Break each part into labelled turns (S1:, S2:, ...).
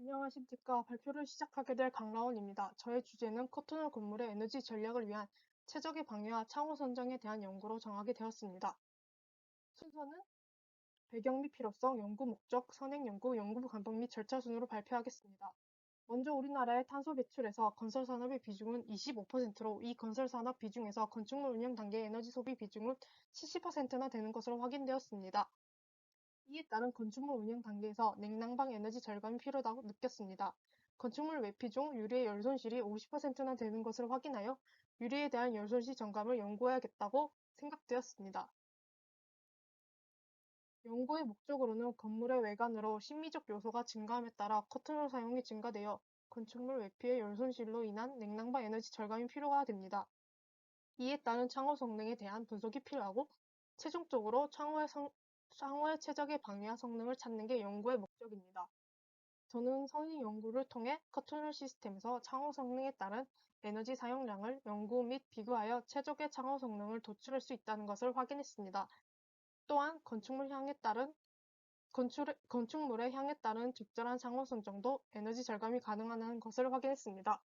S1: 안녕하십니까. 발표를 시작하게 될 강라원입니다. 저의 주제는 커튼홀 건물의 에너지 전략을 위한 최적의 방향과 창호 선정에 대한 연구로 정하게 되었습니다. 순서는 배경 및 필요성, 연구 목적, 선행 연구, 연구 감독 및 절차 순으로 발표하겠습니다. 먼저 우리나라의 탄소 배출에서 건설 산업의 비중은 25%로 이 건설 산업 비중에서 건축물 운영 단계 에너지 소비 비중은 70%나 되는 것으로 확인되었습니다. 이에 따른 건축물 운영 단계에서 냉난방 에너지 절감이 필요하다고 느꼈습니다. 건축물 외피 중 유리의 열 손실이 50%나 되는 것을 확인하여 유리에 대한 열 손실 점검을 연구해야겠다고 생각되었습니다. 연구의 목적으로는 건물의 외관으로 심미적 요소가 증가함에 따라 커튼홀 사용이 증가되어 건축물 외피의 열 손실로 인한 냉난방 에너지 절감이 필요가 됩니다. 이에 따른 창호 성능에 대한 분석이 필요하고 최종적으로 창호의 최적의 방향 성능을 찾는 게 연구의 목적입니다. 저는 선의 연구를 통해 커튼홀 시스템에서 창호 성능에 따른 에너지 사용량을 연구 및 비교하여 최적의 창호 성능을 도출할 수 있다는 것을 확인했습니다. 또한 건축물의 향에 따른 적절한 창호 선정도 에너지 절감이 가능하다는 것을 확인했습니다.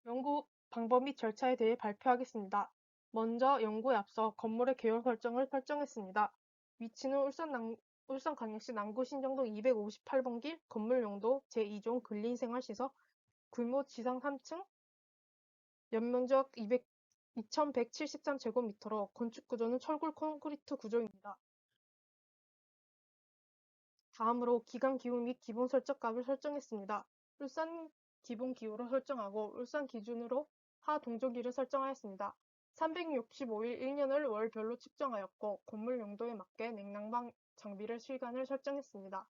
S1: 연구 방법 및 절차에 대해 발표하겠습니다. 먼저 연구에 앞서 건물의 계열 설정을 설정했습니다. 위치는 울산광역시 남구 신정동 258번길 건물 용도 제2종 근린생활시설 규모 지상 3층 연면적 2173제곱미터로 건축 구조는 철골 콘크리트 구조입니다. 다음으로 기간 기후 및 기본 설정값을 설정했습니다. 울산 기본 기후로 설정하고 울산 기준으로 하 동조기를 설정하였습니다. 365일 1년을 월별로 측정하였고 건물 용도에 맞게 냉난방 장비를 시간을 설정했습니다.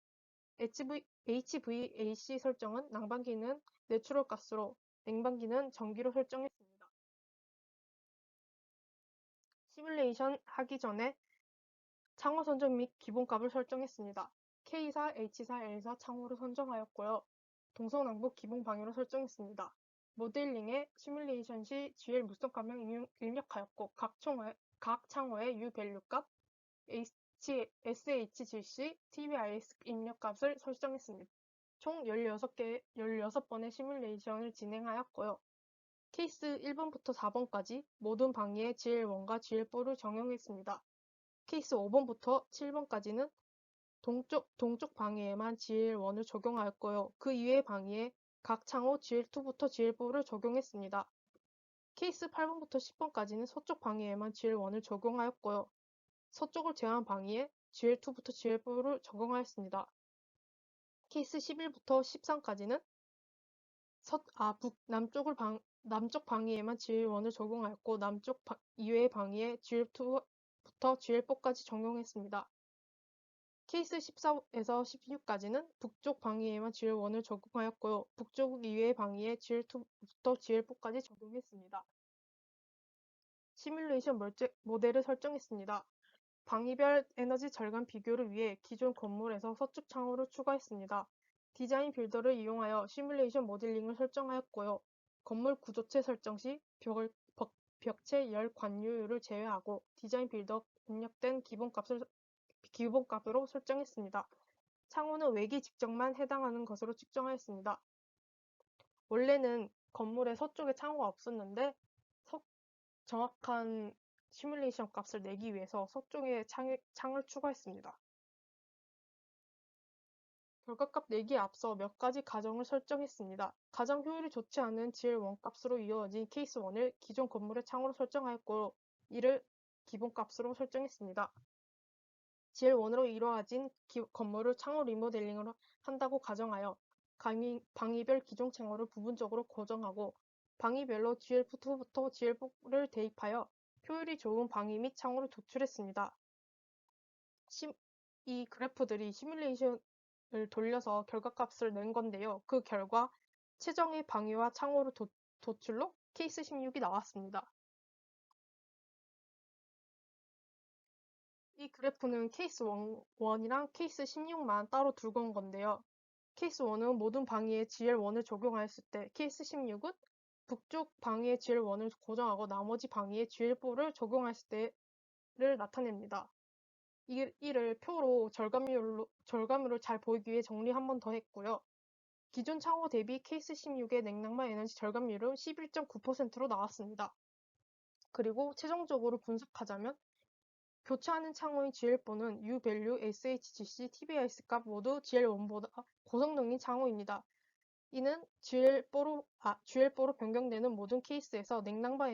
S1: HVAC 설정은 난방기는 내추럴 가스로, 냉방기는 전기로 설정했습니다. 시뮬레이션 하기 전에 창호 선정 및 기본값을 설정했습니다. K4, H4, L4 창호를 선정하였고요. 동서남북 기본 방향으로 설정했습니다. 모델링의 시뮬레이션 시 GL 물성 감량 입력하였고 각 창호의 U 밸류 값, SHGC, TVIS 입력값을 설정했습니다. 총 16번의 시뮬레이션을 진행하였고요. 케이스 1번부터 4번까지 모든 방위에 GL1과 GL4를 적용했습니다. 케이스 5번부터 7번까지는 동쪽 방위에만 GL1을 적용하였고요. 그 이외의 방위에 각 창호 GL2부터 GL4를 적용했습니다. 케이스 8번부터 10번까지는 서쪽 방위에만 GL1을 적용하였고요. 서쪽을 제외한 방위에 GL2부터 GL4를 적용하였습니다. 케이스 11부터 13까지는 남쪽 방위에만 GL1을 적용하였고 남쪽 이외의 방위에 GL2부터 GL4까지 적용했습니다. 케이스 14에서 16까지는 북쪽 방위에만 GL1을 적용하였고요. 북쪽 이외의 방위에 GL2부터 GL4까지 적용했습니다. 시뮬레이션 모델을 설정했습니다. 방위별 에너지 절감 비교를 위해 기존 건물에서 서쪽 창호를 추가했습니다. 디자인 빌더를 이용하여 시뮬레이션 모델링을 설정하였고요. 건물 구조체 설정 시 벽체 열 관유율을 제외하고 디자인 빌더 입력된 기본값으로 설정했습니다. 창호는 외기 직접만 해당하는 것으로 측정하였습니다. 원래는 건물의 서쪽에 창호가 없었는데 정확한 시뮬레이션 값을 내기 위해서 서쪽에 창을 추가했습니다. 결과값 내기에 앞서 몇 가지 가정을 설정했습니다. 가장 효율이 좋지 않은 GL1 값으로 이어진 케이스 1을 기존 건물의 창호로 설정하였고 이를 기본값으로 설정했습니다. GL1으로 이루어진 건물을 창호 리모델링을 한다고 가정하여 방위별 기존 창호를 부분적으로 고정하고 방위별로 GL2부터 GL4를 대입하여 효율이 좋은 방위 및 창호를 도출했습니다. 이 그래프들이 시뮬레이션을 돌려서 결과값을 낸 건데요. 그 결과 최정의 방위와 창호를 도출로 케이스 16이 나왔습니다. 이 그래프는 케이스 1이랑 케이스 16만 따로 두고 온 건데요. 케이스 1은 모든 방위에 GL1을 적용하였을 때, 케이스 16은 북쪽 방위에 GL1을 고정하고 나머지 방위에 GL4를 적용했을 때를 나타냅니다. 이를 표로 절감률을 잘 보이기 위해 정리 한 번 더 했고요. 기존 창호 대비 케이스 16의 냉난방 에너지 절감률은 11.9%로 나왔습니다. 그리고 최종적으로 분석하자면 교체하는 창호인 GL4는 U-밸류, SHGC, TBIS 값 모두 GL1보다 고성능인 창호입니다. 이는 GL4로 변경되는 모든 케이스에서 냉난방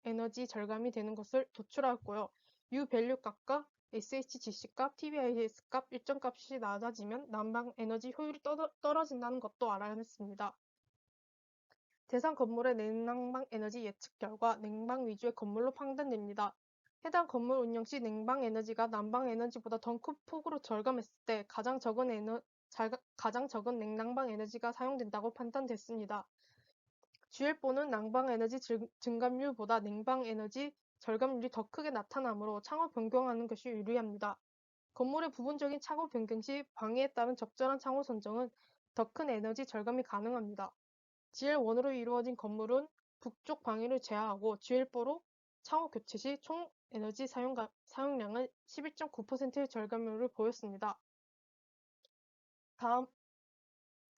S1: 에너지 절감이 되는 것을 도출하였고요. U-밸류 값과 SHGC 값, TBIS 값 일정 값이 낮아지면 난방 에너지 효율이 떨어진다는 것도 알아냈습니다. 대상 건물의 냉난방 에너지 예측 결과 냉방 위주의 건물로 판단됩니다. 해당 건물 운영 시 냉방 에너지가 난방 에너지보다 더 큰 폭으로 절감했을 때 가장 적은 냉난방 에너지가 사용된다고 판단됐습니다. GL4는 난방 에너지 증감률보다 냉방 에너지 절감률이 더 크게 나타나므로 창호 변경하는 것이 유리합니다. 건물의 부분적인 창호 변경 시 방해에 따른 적절한 창호 선정은 더 큰 에너지 절감이 가능합니다. GL1으로 이루어진 건물은 북쪽 방위를 제하하고 GL4로 창호 교체 시 총 에너지 사용량은 11.9%의 절감률을 보였습니다.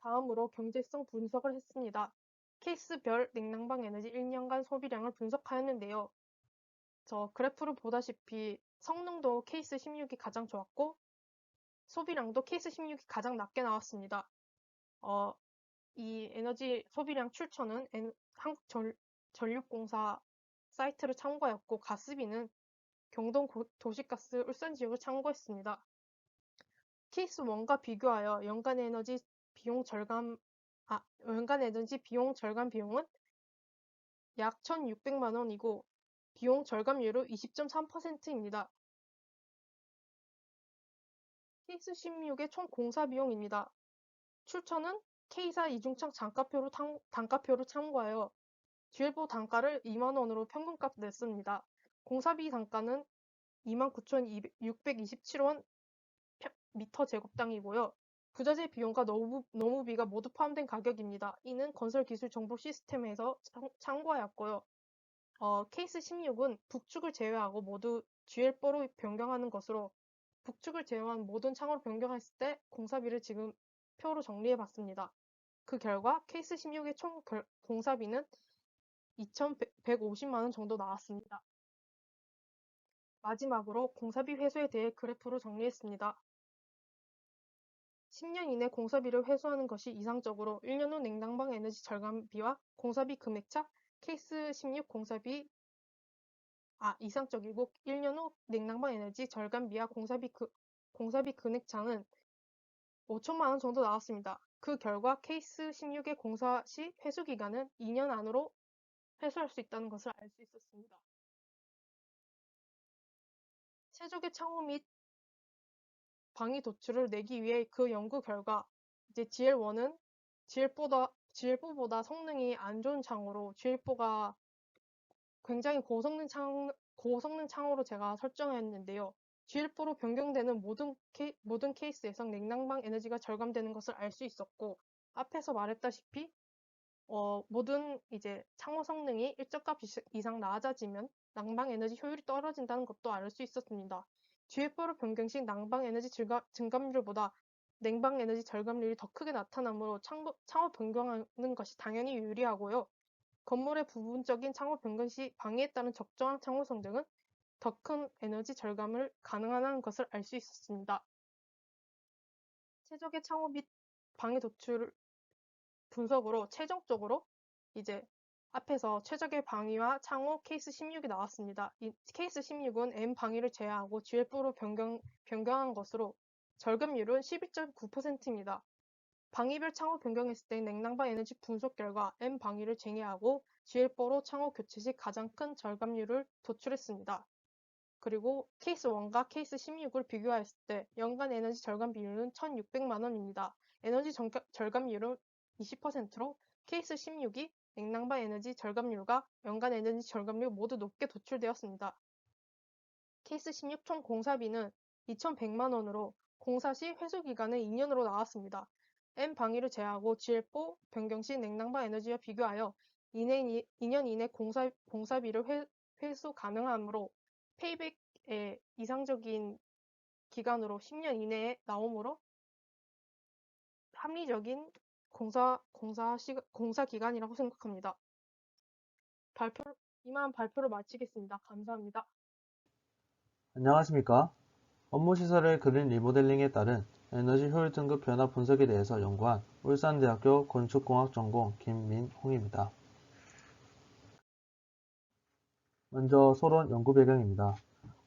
S1: 다음으로 경제성 분석을 했습니다. 케이스별 냉난방 에너지 1년간 소비량을 분석하였는데요. 그래프를 보다시피 성능도 케이스 16이 가장 좋았고 소비량도 케이스 16이 가장 낮게 나왔습니다. 이 에너지 소비량 출처는 한국전력공사 사이트를 참고하였고 가스비는 경동도시가스 울산 지역을 참고했습니다. 케이스 1과 비교하여 연간 에너지 비용 절감 비용은 약 1,600만 원이고 비용 절감률은 20.3%입니다. 케이스 16의 총 공사 비용입니다. 출처는 K사 이중창 단가표를 참고하여 GL4 단가를 2만 원으로 평균값 냈습니다. 공사비 단가는 29,627원 미터 제곱당이고요. 부자재 비용과 노무비가 모두 포함된 가격입니다. 이는 건설기술정보 시스템에서 참고하였고요. 케이스 16은 북축을 제외하고 모두 GL4로 변경하는 것으로 북축을 제외한 모든 창호로 변경했을 때 공사비를 지금 표로 정리해봤습니다. 그 결과 케이스 16의 총 공사비는 2,150만 원 정도 나왔습니다. 마지막으로 공사비 회수에 대해 그래프로 정리했습니다. 10년 이내 공사비를 회수하는 것이 이상적으로 1년 후 냉난방 에너지 절감비와 공사비 금액차 케이스 16 이상적이고 1년 후 냉난방 에너지 절감비와 공사비 금액차는 5천만 원 정도 나왔습니다. 그 결과 케이스 16의 공사 시 회수 기간은 2년 안으로 회수할 수 있다는 것을 알 수 있었습니다. 세족의 창호 및 방위 도출을 내기 위해 그 연구 결과 이제 GL1은 GL4보다 성능이 안 좋은 창호로 GL4가 굉장히 고성능 창호로 제가 설정했는데요. GL4로 변경되는 모든 케이스에서 냉난방 에너지가 절감되는 것을 알 수 있었고 앞에서 말했다시피 모든 이제 창호 성능이 일정 값 이상 낮아지면 난방 에너지 효율이 떨어진다는 것도 알 수 있었습니다. GL4로 변경 시 난방 에너지 증감률보다 냉방 에너지 절감률이 더 크게 나타나므로 창호 변경하는 것이 당연히 유리하고요. 건물의 부분적인 창호 변경 시 방해에 따른 적정한 창호 성능은 더 큰 에너지 절감을 가능하다는 것을 알 수 있었습니다. 최적의 창호 및 방해 도출 분석으로 최종적으로 이제 앞에서 최적의 방위와 창호 케이스 16이 나왔습니다. 이 케이스 16은 M 방위를 제외하고 GL4로 변경한 것으로 절감률은 11.9%입니다. 방위별 창호 변경했을 때 냉난방 에너지 분석 결과 M 방위를 제외하고 GL4로 창호 교체 시 가장 큰 절감률을 도출했습니다. 그리고 케이스 1과 케이스 16을 비교했을 때 연간 에너지 절감 비율은 1,600만 원입니다. 에너지 절감률은 20%로 케이스 16이 냉난방 에너지 절감률과 연간 에너지 절감률 모두 높게 도출되었습니다. 케이스 16 총 공사비는 2,100만 원으로 공사 시 회수 기간은 2년으로 나왔습니다. M 방위를 제외하고 GL4 변경 시 냉난방 에너지와 비교하여 2년 이내 공사비를 회수 가능하므로 페이백의 이상적인 기간으로 10년 이내에 나오므로 합리적인 공사 기간이라고 생각합니다. 이만 발표를 마치겠습니다. 감사합니다.
S2: 안녕하십니까? 업무시설의 그린 리모델링에 따른 에너지 효율 등급 변화 분석에 대해서 연구한 울산대학교 건축공학 전공 김민홍입니다. 먼저 소론 연구 배경입니다.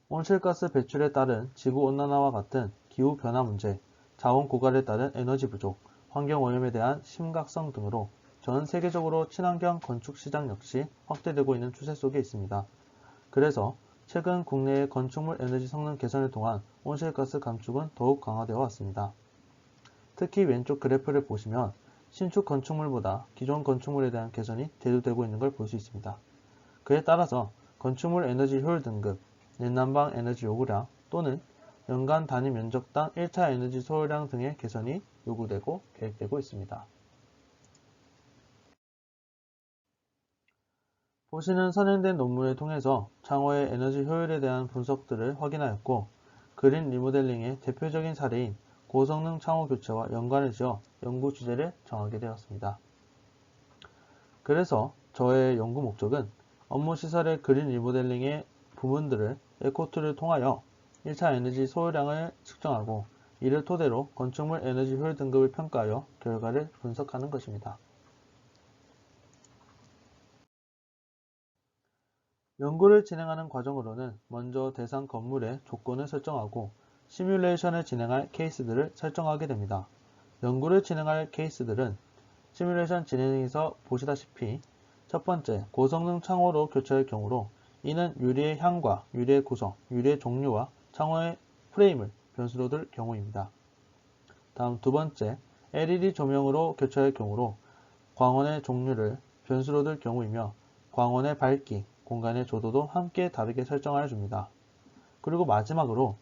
S2: 온실가스 배출에 따른 지구온난화와 같은 기후변화 문제, 자원 고갈에 따른 에너지 부족, 환경오염에 대한 심각성 등으로 전 세계적으로 친환경 건축 시장 역시 확대되고 있는 추세 속에 있습니다. 그래서 최근 국내의 건축물 에너지 성능 개선을 통한 온실가스 감축은 더욱 강화되어 왔습니다. 특히 왼쪽 그래프를 보시면 신축 건축물보다 기존 건축물에 대한 개선이 대두되고 있는 걸 볼 수 있습니다. 그에 따라서 건축물 에너지 효율 등급, 내난방 에너지 요구량 또는 연간 단위 면적당 1차 에너지 소요량 등의 개선이 요구되고 계획되고 있습니다. 보시는 선행된 논문을 통해서 창호의 에너지 효율에 대한 분석들을 확인하였고, 그린 리모델링의 대표적인 사례인 고성능 창호 교체와 연관을 지어 연구 주제를 정하게 되었습니다. 그래서 저의 연구 목적은 업무시설의 그린 리모델링의 부분들을 에코툴을 통하여 1차 에너지 소요량을 측정하고 이를 토대로 건축물 에너지 효율 등급을 평가하여 결과를 분석하는 것입니다. 연구를 진행하는 과정으로는 먼저 대상 건물의 조건을 설정하고 시뮬레이션을 진행할 케이스들을 설정하게 됩니다. 연구를 진행할 케이스들은 시뮬레이션 진행에서 보시다시피 첫 번째, 고성능 창호로 교체할 경우로 이는 유리의 향과 유리의 구성, 유리의 종류와 창호의 프레임을 변수로 둘 경우입니다. 다음 두 번째, LED 조명으로 교체할 경우로 광원의 종류를 변수로 둘 경우이며 광원의 밝기, 공간의 조도도 함께 다르게 설정하여 줍니다. 그리고 마지막으로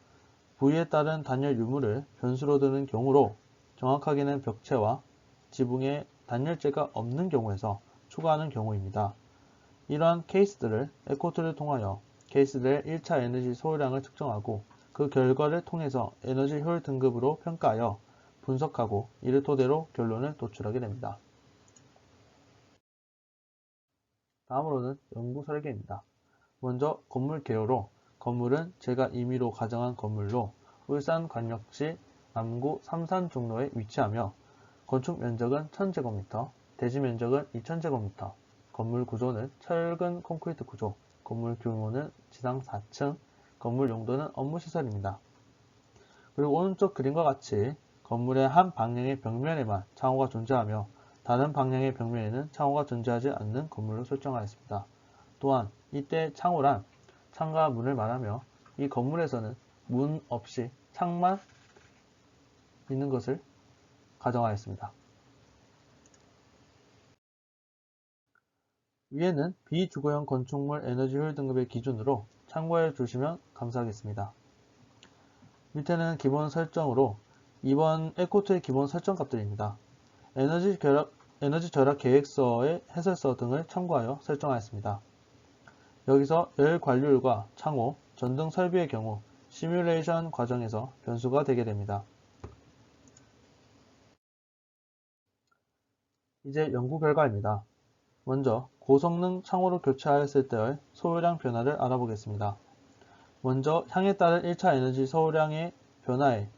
S2: 부위에 따른 단열 유무를 변수로 두는 경우로 정확하게는 벽체와 지붕에 단열재가 없는 경우에서 추가하는 경우입니다. 이러한 케이스들을 에코툴을 통하여 케이스들의 1차 에너지 소요량을 측정하고 그 결과를 통해서 에너지 효율 등급으로 평가하여 분석하고 이를 토대로 결론을 도출하게 됩니다. 다음으로는 연구 설계입니다. 먼저 건물 개요로 건물은 제가 임의로 가정한 건물로 울산광역시 남구 삼산중로에 위치하며 건축 면적은 1000제곱미터, 대지 면적은 2000제곱미터, 건물 구조는 철근 콘크리트 구조, 건물 규모는 지상 4층, 건물 용도는 업무시설입니다. 그리고 오른쪽 그림과 같이 건물의 한 방향의 벽면에만 창호가 존재하며 다른 방향의 벽면에는 창호가 존재하지 않는 건물로 설정하였습니다. 또한 이때 창호란 창과 문을 말하며 이 건물에서는 문 없이 창만 있는 것을 가정하였습니다. 위에는 비주거형 건축물 에너지 효율 등급의 기준으로 참고해 주시면 감사하겠습니다. 밑에는 기본 설정으로 이번 에코투의 기본 설정 값들입니다. 에너지 절약 계획서의 해설서 등을 참고하여 설정하였습니다. 여기서 열 관료율과 창호, 전등 설비의 경우 시뮬레이션 과정에서 변수가 되게 됩니다. 이제 연구 결과입니다. 먼저 고성능 창호로 교체하였을 때의 소요량 변화를 알아보겠습니다. 먼저 향에 따른 1차 에너지 소요량의 변화에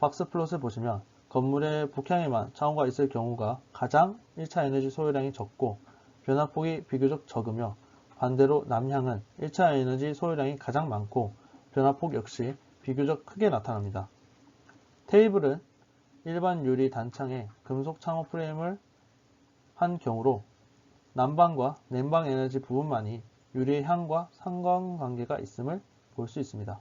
S2: 박스플롯을 보시면 건물의 북향에만 창호가 있을 경우가 가장 1차 에너지 소요량이 적고 변화폭이 비교적 적으며 반대로 남향은 1차 에너지 소요량이 가장 많고 변화폭 역시 비교적 크게 나타납니다. 테이블은 일반 유리 단창에 금속 창호 프레임을 한 경우로 난방과 냉방 에너지 부분만이 유리의 향과 상관관계가 있음을 볼 수 있습니다.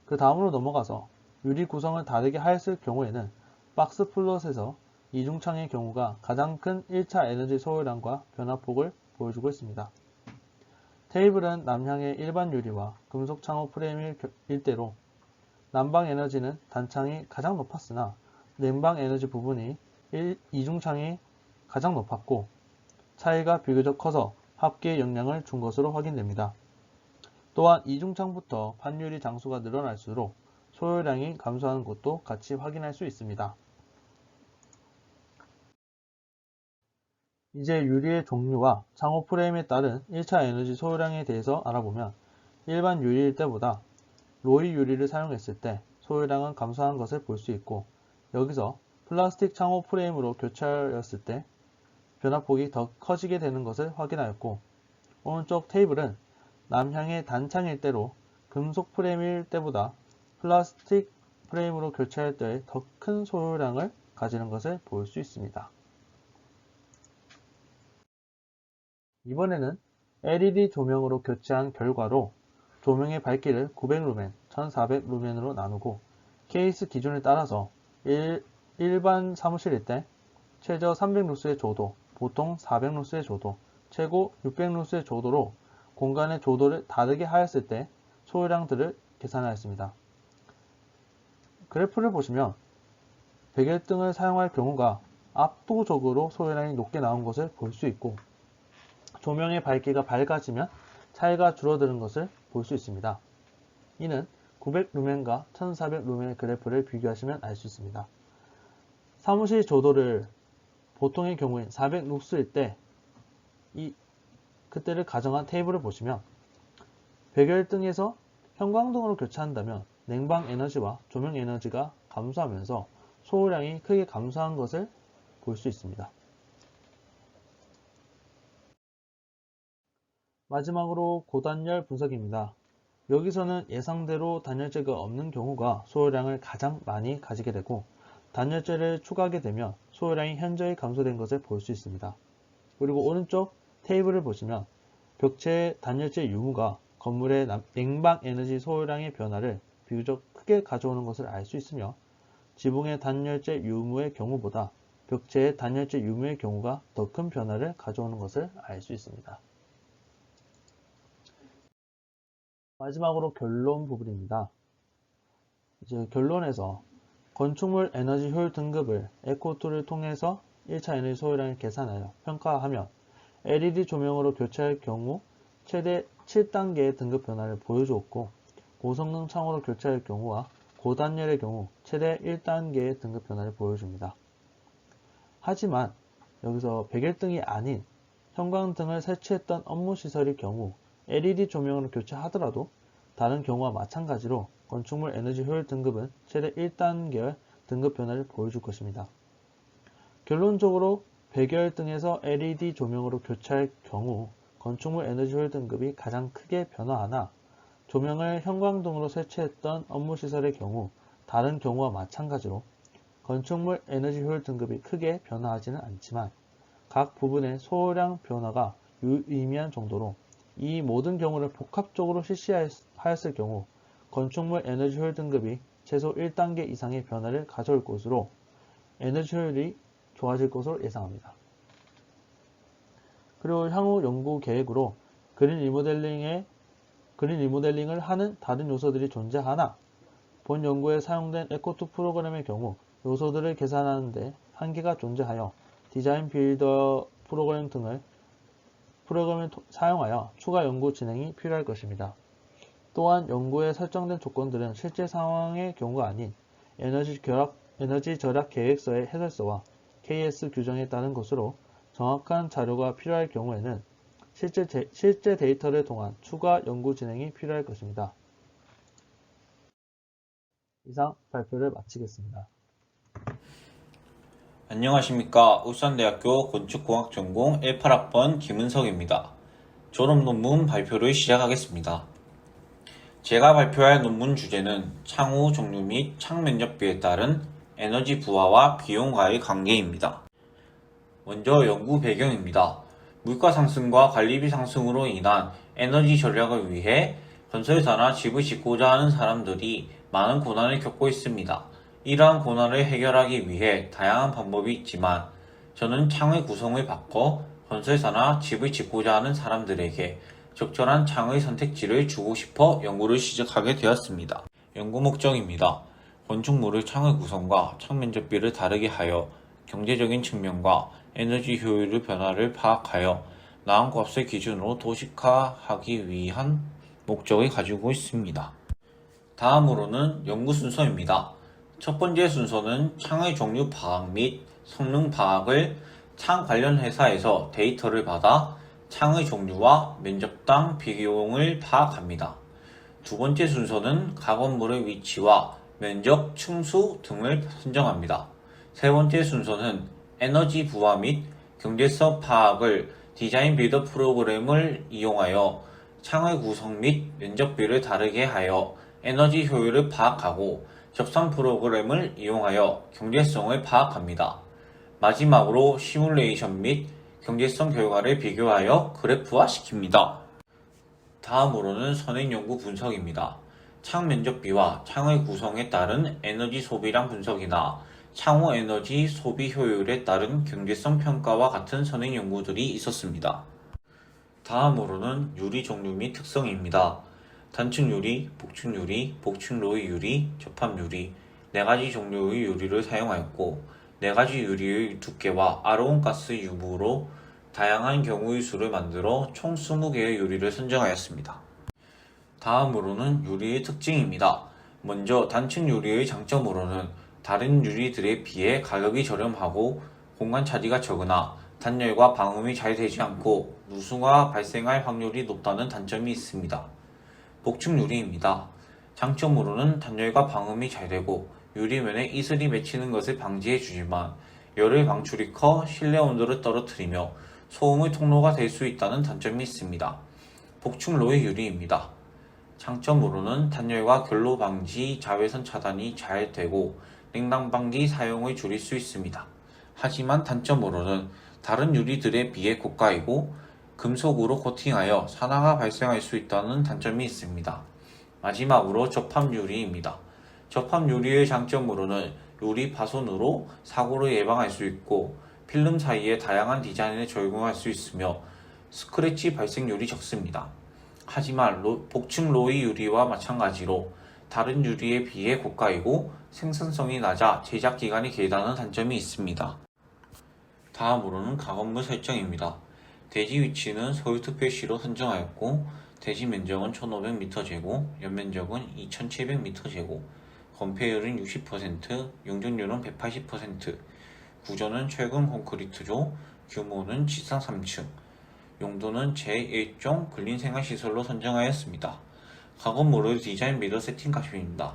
S2: 그 다음으로 넘어가서 유리 구성을 다르게 하였을 경우에는 박스 플롯에서 이중창의 경우가 가장 큰 1차 에너지 소요량과 변화폭을 보여주고 있습니다. 테이블은 남향의 일반 유리와 금속 창호 프레임일 때로 난방 에너지는 단창이 가장 높았으나 냉방 에너지 부분이 이중창이 가장 높았고 차이가 비교적 커서 합계의 영향을 준 것으로 확인됩니다. 또한 이중창부터 판유리 장수가 늘어날수록 소요량이 감소하는 것도 같이 확인할 수 있습니다. 이제 유리의 종류와 창호 프레임에 따른 1차 에너지 소요량에 대해서 알아보면 일반 유리일 때보다 로이 유리를 사용했을 때 소요량은 감소한 것을 볼 수 있고, 여기서 플라스틱 창호 프레임으로 교체하였을 때 변화폭이 더 커지게 되는 것을 확인하였고, 오른쪽 테이블은 남향의 단창일 때로 금속 프레임일 때보다 플라스틱 프레임으로 교체할 때의 더 큰 소요량을 가지는 것을 볼 수 있습니다. 이번에는 LED 조명으로 교체한 결과로 조명의 밝기를 900루멘, 1400루멘으로 나누고 케이스 기준에 따라서 일반 사무실일 때 최저 300루스의 조도, 보통 400루스의 조도, 최고 600루스의 조도로 공간의 조도를 다르게 하였을 때 소요량들을 계산하였습니다. 그래프를 보시면 백열등을 사용할 경우가 압도적으로 소요량이 높게 나온 것을 볼 수 있고, 조명의 밝기가 밝아지면 차이가 줄어드는 것을 볼 수 있습니다. 이는 900루멘과 1400루멘의 그래프를 비교하시면 알 수 있습니다. 사무실 조도를 보통의 경우엔 400룩스일 때 그때를 가정한 테이블을 보시면 백열등에서 형광등으로 교체한다면 냉방 에너지와 조명 에너지가 감소하면서 소요량이 크게 감소한 것을 볼 수 있습니다. 마지막으로 고단열 분석입니다. 여기서는 예상대로 단열재가 없는 경우가 소요량을 가장 많이 가지게 되고, 단열재를 추가하게 되면 소요량이 현저히 감소된 것을 볼 수 있습니다. 그리고 오른쪽 테이블을 보시면 벽체의 단열재 유무가 건물의 냉방 에너지 소요량의 변화를 비교적 크게 가져오는 것을 알 수 있으며, 지붕의 단열재 유무의 경우보다 벽체의 단열재 유무의 경우가 더 큰 변화를 가져오는 것을 알 수 있습니다. 마지막으로 결론 부분입니다. 이제 결론에서 건축물 에너지 효율 등급을 에코2를 통해서 1차 에너지 소요량을 계산하여 평가하면 LED 조명으로 교체할 경우 최대 7단계의 등급 변화를 보여주었고, 고성능 창호로 교체할 경우와 고단열의 경우 최대 1단계의 등급 변화를 보여줍니다. 하지만 여기서 백열등이 아닌 형광등을 설치했던 업무시설의 경우 LED 조명으로 교체하더라도 다른 경우와 마찬가지로 건축물 에너지 효율 등급은 최대 1단계의 등급 변화를 보여줄 것입니다. 결론적으로 백열등에서 LED 조명으로 교체할 경우 건축물 에너지 효율 등급이 가장 크게 변화하나, 조명을 형광등으로 설치했던 업무시설의 경우 다른 경우와 마찬가지로 건축물 에너지 효율 등급이 크게 변화하지는 않지만 각 부분의 소요량 변화가 유의미한 정도로 이 모든 경우를 복합적으로 실시하였을 경우 건축물 에너지 효율 등급이 최소 1단계 이상의 변화를 가져올 것으로 에너지 효율이 좋아질 것으로 예상합니다. 그리고 향후 연구 계획으로 그린 리모델링을 하는 다른 요소들이 존재하나, 본 연구에 사용된 에코2 프로그램의 경우 요소들을 계산하는 데 한계가 존재하여 디자인 빌더 프로그램을 사용하여 추가 연구 진행이 필요할 것입니다. 또한 연구에 설정된 조건들은 실제 상황의 경우가 아닌 에너지 절약 계획서의 해설서와 KS 규정에 따른 것으로 정확한 자료가 필요할 경우에는 실제 데이터를 통한 추가 연구 진행이 필요할 것입니다. 이상 발표를 마치겠습니다.
S3: 안녕하십니까. 울산대학교 건축공학 전공 18학번 김은석입니다. 졸업 논문 발표를 시작하겠습니다. 제가 발표할 논문 주제는 창호 종류 및 창 면적비에 따른 에너지 부하와 비용과의 관계입니다. 먼저 연구 배경입니다. 물가 상승과 관리비 상승으로 인한 에너지 절약을 위해 건설사나 집을 짓고자 하는 사람들이 많은 고난을 겪고 있습니다. 이러한 고난을 해결하기 위해 다양한 방법이 있지만 저는 창의 구성을 바꿔 건설사나 집을 짓고자 하는 사람들에게 적절한 창의 선택지를 주고 싶어 연구를 시작하게 되었습니다. 연구 목적입니다. 건축물의 창의 구성과 창 면적비를 다르게 하여 경제적인 측면과 에너지 효율의 변화를 파악하여 나은 값을 기준으로 도식화하기 위한 목적을 가지고 있습니다. 다음으로는 연구 순서입니다. 첫 번째 순서는 창의 종류 파악 및 성능 파악을 창 관련 회사에서 데이터를 받아 창의 종류와 면적당 비용을 파악합니다. 두 번째 순서는 가건물의 위치와 면적, 층수 등을 선정합니다. 세 번째 순서는 에너지 부하 및 경제성 파악을 디자인 빌더 프로그램을 이용하여 창의 구성 및 면적비를 다르게 하여 에너지 효율을 파악하고 접상 프로그램을 이용하여 경제성을 파악합니다. 마지막으로 시뮬레이션 및 경제성 결과를 비교하여 그래프화 시킵니다. 다음으로는 선행연구 분석입니다. 창 면적비와 창의 구성에 따른 에너지 소비량 분석이나 창호 에너지 소비 효율에 따른 경제성 평가와 같은 선행연구들이 있었습니다. 다음으로는 유리 종류 및 특성입니다. 단층 유리, 복층 유리, 복층 로이 유리, 접합 유리, 4가지 종류의 유리를 사용하였고 4가지 유리의 두께와 아로온 가스 유무로 다양한 경우의 수를 만들어 총 20개의 유리를 선정하였습니다. 다음으로는 유리의 특징입니다. 먼저 단층 유리의 장점으로는 다른 유리들에 비해 가격이 저렴하고 공간 차지가 적으나 단열과 방음이 잘 되지 않고 누수가 발생할 확률이 높다는 단점이 있습니다. 복층 유리입니다. 장점으로는 단열과 방음이 잘 되고 유리면에 이슬이 맺히는 것을 방지해 주지만 열의 방출이 커 실내 온도를 떨어뜨리며 소음의 통로가 될 수 있다는 단점이 있습니다. 복층 로이 유리입니다. 장점으로는 단열과 결로 방지, 자외선 차단이 잘 되고 냉난방기 사용을 줄일 수 있습니다. 하지만 단점으로는 다른 유리들에 비해 고가이고 금속으로 코팅하여 산화가 발생할 수 있다는 단점이 있습니다. 마지막으로 접합 유리입니다. 접합 유리의 장점으로는 유리 파손으로 사고를 예방할 수 있고 필름 사이에 다양한 디자인을 적용할 수 있으며 스크래치 발생률이 적습니다. 하지만 복층 로이 유리와 마찬가지로 다른 유리에 비해 고가이고 생산성이 낮아 제작 기간이 길다는 단점이 있습니다. 다음으로는 가건물 설정입니다. 대지 위치는 서울특별시로 선정하였고 대지 면적은 1500m2, 연면적은 2700m2, 건폐율은 60%, 용적률은 180%, 구조는 철근 콘크리트조, 규모는 지상 3층, 용도는 제1종 근린생활시설로 선정하였습니다. 가건물의 디자인 미러 세팅 값입니다.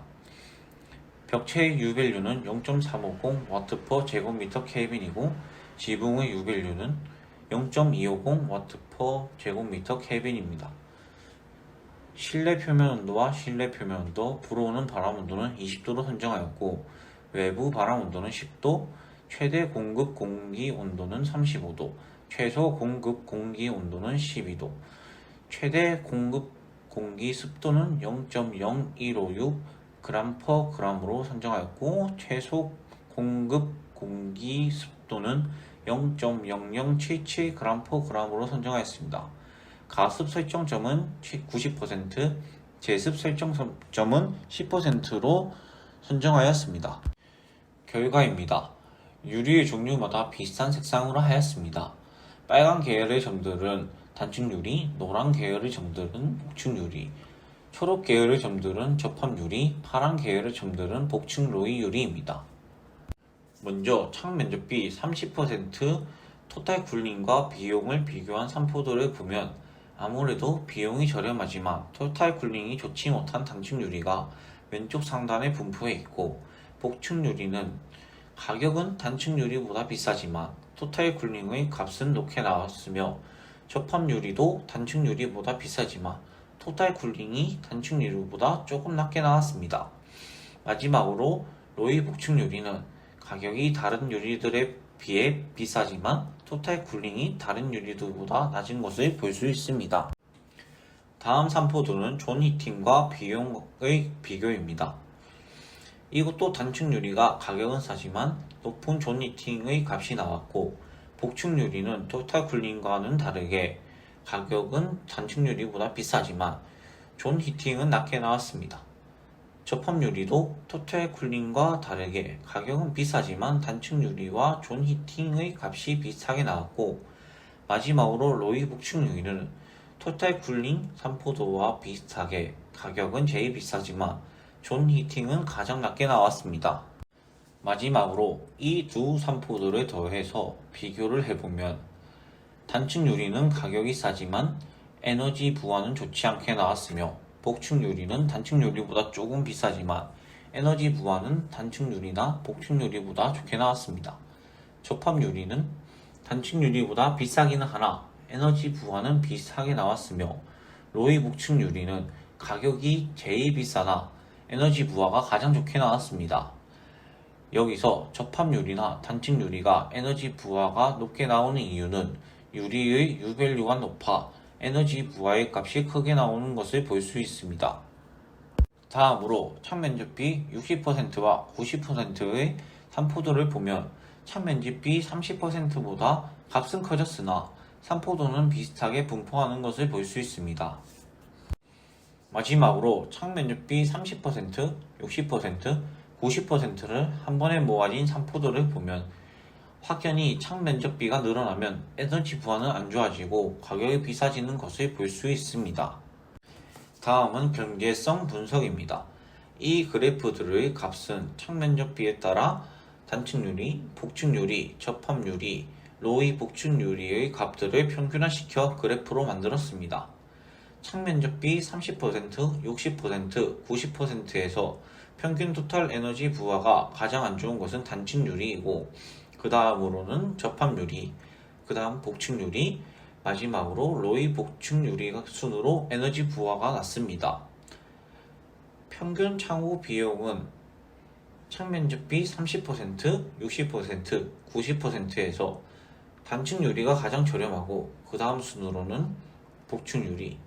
S3: 벽체의 유밸류는 0.350W 제곱미터 켈빈이고 지붕의 유밸류는 0.250W 제곱미터 켈빈입니다. 실내 표면 온도와 실내 표면 온도, 불어오는 바람 온도는 20도로 선정하였고 외부 바람 온도는 10도, 최대 공급 공기 온도는 35도, 최소 공급 공기 온도는 12도, 최대 공급 공기 습도는 0.0156g/g으로 선정하였고 최소 공급 공기 습도는 0.0077g/g으로 선정하였습니다. 가습 설정점은 90%, 제습 설정점은 10%로 선정하였습니다. 결과입니다. 유리의 종류마다 비슷한 색상으로 하였습니다. 빨간 계열의 점들은 단층 유리, 노란 계열의 점들은 복층 유리, 초록 계열의 점들은 접합 유리, 파란 계열의 점들은 복층 로이 유리입니다. 먼저 창 면적비 30% 토탈 쿨링과 비용을 비교한 산포도를 보면 아무래도 비용이 저렴하지만 토탈 쿨링이 좋지 못한 단층 유리가 왼쪽 상단에 분포해 있고 복층 유리는 가격은 단층 유리보다 비싸지만 토탈 쿨링의 값은 높게 나왔으며 접합 유리도 단층 유리보다 비싸지만 토탈 쿨링이 단층 유리보다 조금 낮게 나왔습니다. 마지막으로 로이 복층 유리는 가격이 다른 유리들에 비해 비싸지만 토탈 쿨링이 다른 유리들보다 낮은 것을 볼 수 있습니다. 다음 산포도는 존 히팅과 비용의 비교입니다. 이것도 단층 유리가 가격은 싸지만 높은 존 히팅의 값이 나왔고 복층 유리는 토탈 쿨링과는 다르게 가격은 단층 유리보다 비싸지만 존 히팅은 낮게 나왔습니다. 접합 유리도 토탈 쿨링과 다르게 가격은 비싸지만 단층 유리와 존 히팅의 값이 비슷하게 나왔고 마지막으로 로이 복층 유리는 토탈 쿨링 산포도와 비슷하게 가격은 제일 비싸지만 존 히팅은 가장 낮게 나왔습니다. 마지막으로 이 두 산포들을 더해서 비교를 해보면 단층 유리는 가격이 싸지만 에너지 부하는 좋지 않게 나왔으며 복층 유리는 단층 유리보다 조금 비싸지만 에너지 부하는 단층 유리나 복층 유리보다 좋게 나왔습니다. 접합 유리는 단층 유리보다 비싸기는 하나 에너지 부하는 비슷하게 나왔으며 로이 복층 유리는 가격이 제일 비싸나 에너지 부하가 가장 좋게 나왔습니다. 여기서 접합 유리나 단층 유리가 에너지 부하가 높게 나오는 이유는 유리의 U밸류가 높아 에너지 부하의 값이 크게 나오는 것을 볼 수 있습니다. 다음으로 창면적비 60%와 90%의 산포도를 보면 창면적비 30%보다 값은 커졌으나 산포도는 비슷하게 분포하는 것을 볼 수 있습니다. 마지막으로 창면적비 30%, 60%, 90%를 한 번에 모아진 산포도를 보면 확연히 창면적비가 늘어나면 에너지 부하는 안 좋아지고 가격이 비싸지는 것을 볼 수 있습니다. 다음은 경제성 분석입니다. 이 그래프들의 값은 창면적비에 따라 단층유리, 복층유리, 접합유리, 로이 복층유리의 값들을 평균화시켜 그래프로 만들었습니다. 창면적비 30%, 60%, 90%에서 평균 토탈 에너지 부하가 가장 안 좋은 것은 단층유리이고 그 다음으로는 접합유리, 그 다음 복층유리, 마지막으로 로이 복층유리 순으로 에너지 부하가 낮습니다. 평균 창호 비용은 창면적비 30%, 60%, 90%에서 단층유리가 가장 저렴하고 그 다음 순으로는 복층유리,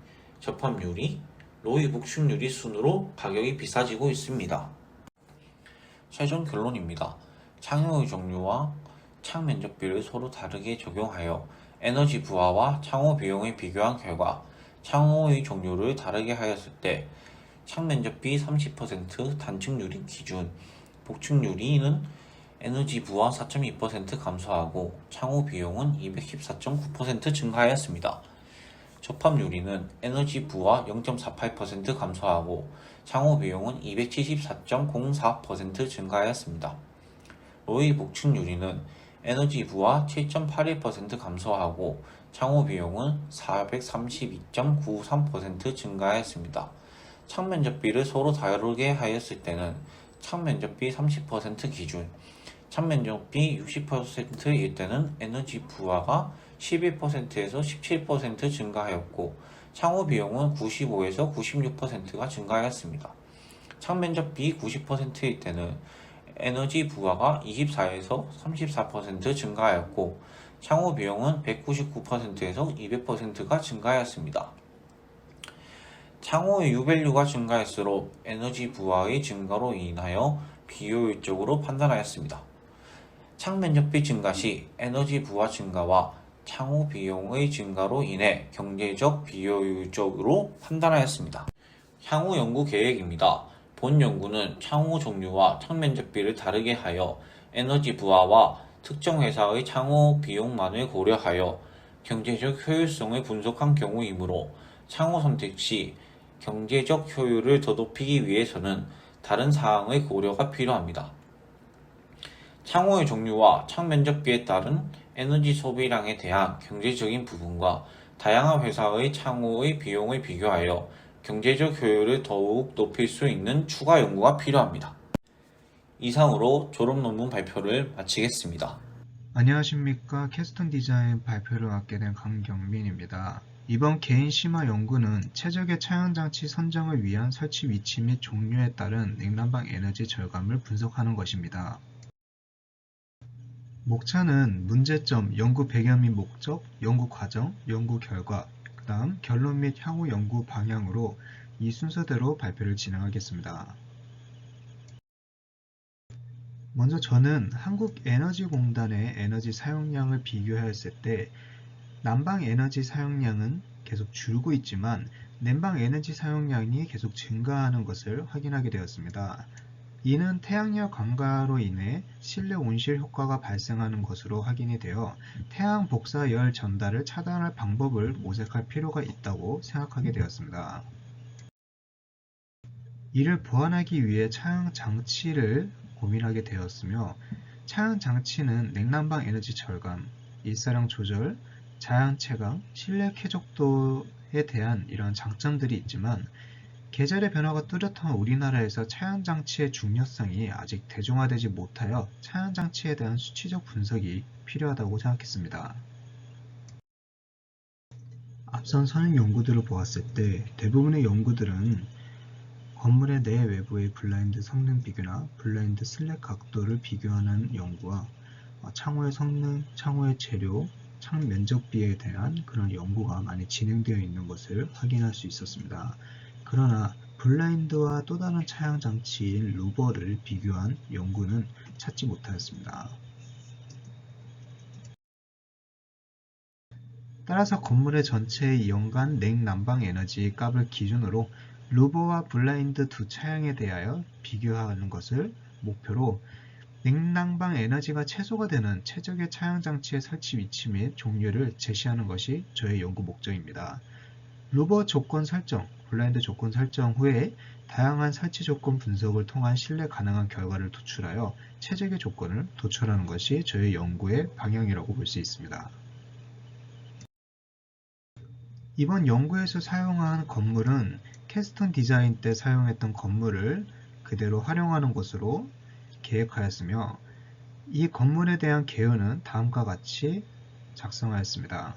S3: 접합유리, 로이 복층유리 순으로 가격이 비싸지고 있습니다. 최종 결론입니다. 창호의 종류와 창면적비를 서로 다르게 적용하여 에너지 부하와 창호 비용을 비교한 결과 창호의 종류를 다르게 하였을 때 창면적비 30% 단층 유리 기준 복층 유리는 에너지 부하 4.2% 감소하고 창호 비용은 214.9% 증가하였습니다. 접합 유리는 에너지 부하 0.48% 감소하고 창호 비용은 274.04% 증가하였습니다. 로이 복층 유리는 에너지 부하 7.81% 감소하고 창호 비용은 432.93% 증가하였습니다. 창면적비를 서로 다르게 하였을 때는 창면적비 30% 기준, 창면적비 60%일 때는 에너지 부하가 11%에서 17% 증가하였고 창호 비용은 95에서 96%가 증가하였습니다. 창면적비 90%일 때는 에너지 부하가 24에서 34% 증가하였고 창호 비용은 199%에서 200%가 증가하였습니다. 창호의 U밸류가 증가할수록 에너지 부하의 증가로 인하여 비효율적으로 판단하였습니다. 창면적비 증가 시 에너지 부하 증가와 창호 비용의 증가로 인해 경제적 비효율적으로 판단하였습니다. 향후 연구 계획입니다. 본 연구는 창호 종류와 창면적비를 다르게 하여 에너지 부하와 특정 회사의 창호 비용만을 고려하여 경제적 효율성을 분석한 경우이므로 창호 선택 시 경제적 효율을 더 높이기 위해서는 다른 사항의 고려가 필요합니다. 창호의 종류와 창면적비에 따른 에너지 소비량에 대한 경제적인 부분과 다양한 회사의 창호의 비용을 비교하여 경제적 효율을 더욱 높일 수 있는 추가 연구가 필요합니다. 이상으로 졸업 논문 발표를 마치겠습니다.
S4: 안녕하십니까. 캐스턴 디자인 발표를 맡게 된 강경민입니다. 이번 개인 심화 연구는 최적의 차양장치 선정을 위한 설치 위치 및 종류에 따른 냉난방 에너지 절감을 분석하는 것입니다. 목차는 문제점, 연구 배경 및 목적, 연구 과정, 연구 결과, 그 다음 결론 및 향후 연구 방향으로 이 순서대로 발표를 진행하겠습니다. 먼저 저는 한국에너지공단의 에너지 사용량을 비교했을 때 난방 에너지 사용량은 계속 줄고 있지만 냉방 에너지 사용량이 계속 증가하는 것을 확인하게 되었습니다. 이는 태양열 강과로 인해 실내 온실 효과가 발생하는 것으로 확인이 되어 태양 복사 열 전달을 차단할 방법을 모색할 필요가 있다고 생각하게 되었습니다. 이를 보완하기 위해 차양 장치를 고민하게 되었으며 차양 장치는 냉난방 에너지 절감, 일사량 조절, 자양 채광, 실내 쾌적도에 대한 이런 장점들이 있지만 계절의 변화가 뚜렷한 우리나라에서 차양 장치의 중요성이 아직 대중화되지 못하여 차양 장치에 대한 수치적 분석이 필요하다고 생각했습니다. 앞선 선행 연구들을 보았을 때 대부분의 연구들은 건물의 내 외부의 블라인드 성능 비교나 블라인드 슬랩 각도를 비교하는 연구와 창호의 성능, 창호의 재료, 창 면적 비에 대한 그런 연구가 많이 진행되어 있는 것을 확인할 수 있었습니다. 그러나 블라인드와 또 다른 차양 장치인 루버를 비교한 연구는 찾지 못하였습니다. 따라서 건물의 전체의 연간 냉난방 에너지 값을 기준으로 루버와 블라인드 두 차양에 대하여 비교하는 것을 목표로 냉난방 에너지가 최소가 되는 최적의 차양 장치의 설치 위치 및 종류를 제시하는 것이 저의 연구 목적입니다. 루버 조건 설정, 블라인드 조건 설정 후에 다양한 설치 조건 분석을 통한 신뢰 가능한 결과를 도출하여 최적의 조건을 도출하는 것이 저의 연구의 방향이라고 볼 수 있습니다. 이번 연구에서 사용한 건물은 캐스톤 디자인 때 사용했던 건물을 그대로 활용하는 것으로 계획하였으며 이 건물에 대한 개요는 다음과 같이 작성하였습니다.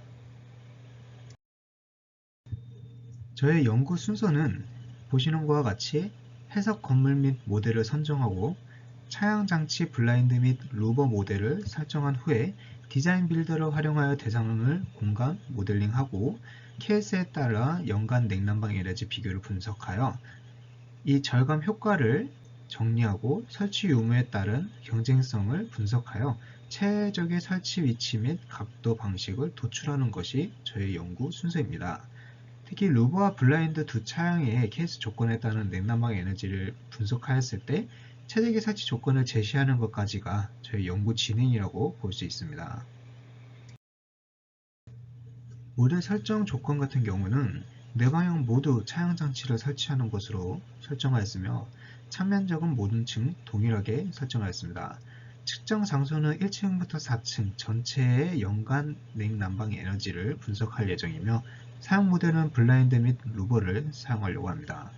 S4: 저의 연구 순서는 보시는 것과 같이 해석 건물 및 모델을 선정하고 차양 장치 블라인드 및 루버 모델을 설정한 후에 디자인 빌더를 활용하여 대상을 공간 모델링하고 케이스에 따라 연간 냉난방 에너지 비교를 분석하여 이 절감 효과를 정리하고 설치 유무에 따른 경쟁성을 분석하여 최적의 설치 위치 및 각도 방식을 도출하는 것이 저의 연구 순서입니다. 특히 루버와 블라인드 두 차양의 케이스 조건에 따른 냉난방 에너지를 분석하였을 때 최적의 설치 조건을 제시하는 것까지가 저의 연구 진행이라고 볼 수 있습니다. 모델 설정 조건 같은 경우는 네 방향 모두 차양 장치를 설치하는 것으로 설정하였으며 창면적은 모든 층 동일하게 설정하였습니다. 측정 장소는 1층부터 4층 전체의 연간 냉난방 에너지를 분석할 예정이며 사용 모델은 블라인드 및 루버를 사용하려고 합니다.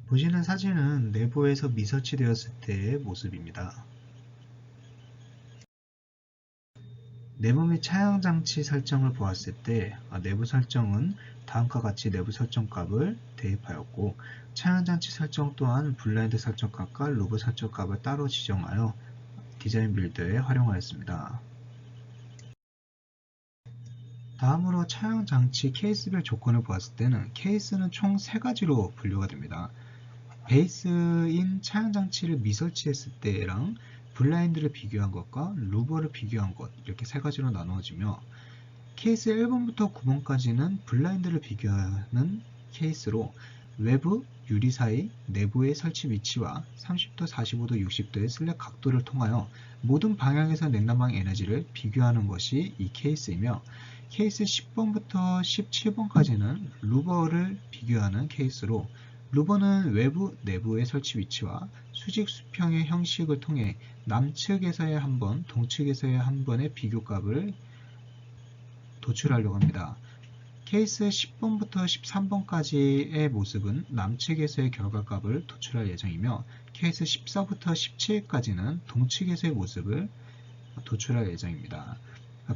S4: 보시는 사진은 내부에서 미설치되었을 때의 모습입니다. 내부 및 차양 장치 설정을 보았을 때 내부 설정은 다음과 같이 내부 설정 값을 대입하였고 차양 장치 설정 또한 블라인드 설정 값과 루버 설정 값을 따로 지정하여 디자인 빌더에 활용하였습니다. 다음으로 차양 장치 케이스별 조건을 보았을 때는 케이스는 총 3가지로 분류가 됩니다. 베이스인 차양 장치를 미설치했을 때랑 블라인드를 비교한 것과 루버를 비교한 것 이렇게 3가지로 나누어지며 케이스 1번부터 9번까지는 블라인드를 비교하는 케이스로 외부, 유리 사이, 내부의 설치 위치와 30도, 45도, 60도의 슬랩 각도를 통하여 모든 방향에서 냉난방 에너지를 비교하는 것이 이 케이스이며 케이스 10번부터 17번까지는 루버를 비교하는 케이스로 루버는 외부, 내부의 설치 위치와 수직 수평의 형식을 통해 남측에서의 한 번, 동측에서의 한 번의 비교값을 도출하려고 합니다. 케이스 10번부터 13번까지의 모습은 남측에서의 결과값을 도출할 예정이며 케이스 14부터 17까지는 동측에서의 모습을 도출할 예정입니다.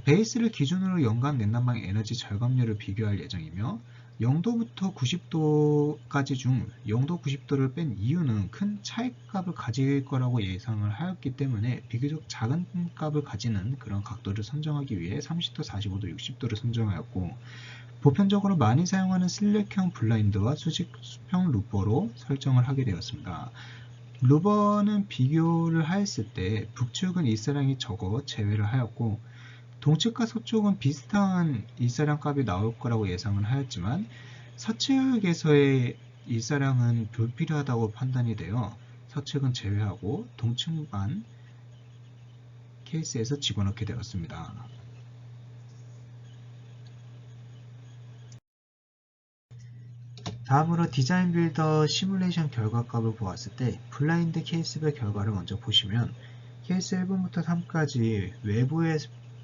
S4: 베이스를 기준으로 연간 냉난방 에너지 절감률을 비교할 예정이며 0도부터 90도까지 중 0도 90도를 뺀 이유는 큰 차이값을 가질 거라고 예상을 하였기 때문에 비교적 작은 값을 가지는 그런 각도를 선정하기 위해 30도, 45도, 60도를 선정하였고 보편적으로 많이 사용하는 슬랙형 블라인드와 수직 수평 루버로 설정을 하게 되었습니다. 루버는 비교를 하였을 때 북측은 일사량이 적어 제외를 하였고 동측과 서쪽은 비슷한 일사량 값이 나올 거라고 예상을 하였지만 서측에서의 일사량은 불필요하다고 판단이 되어 서측은 제외하고 동측만 케이스에서 집어넣게 되었습니다. 다음으로 디자인 빌더 시뮬레이션 결과값을 보았을 때 블라인드 케이스별 결과를 먼저 보시면 케이스 1번부터 3까지 외부에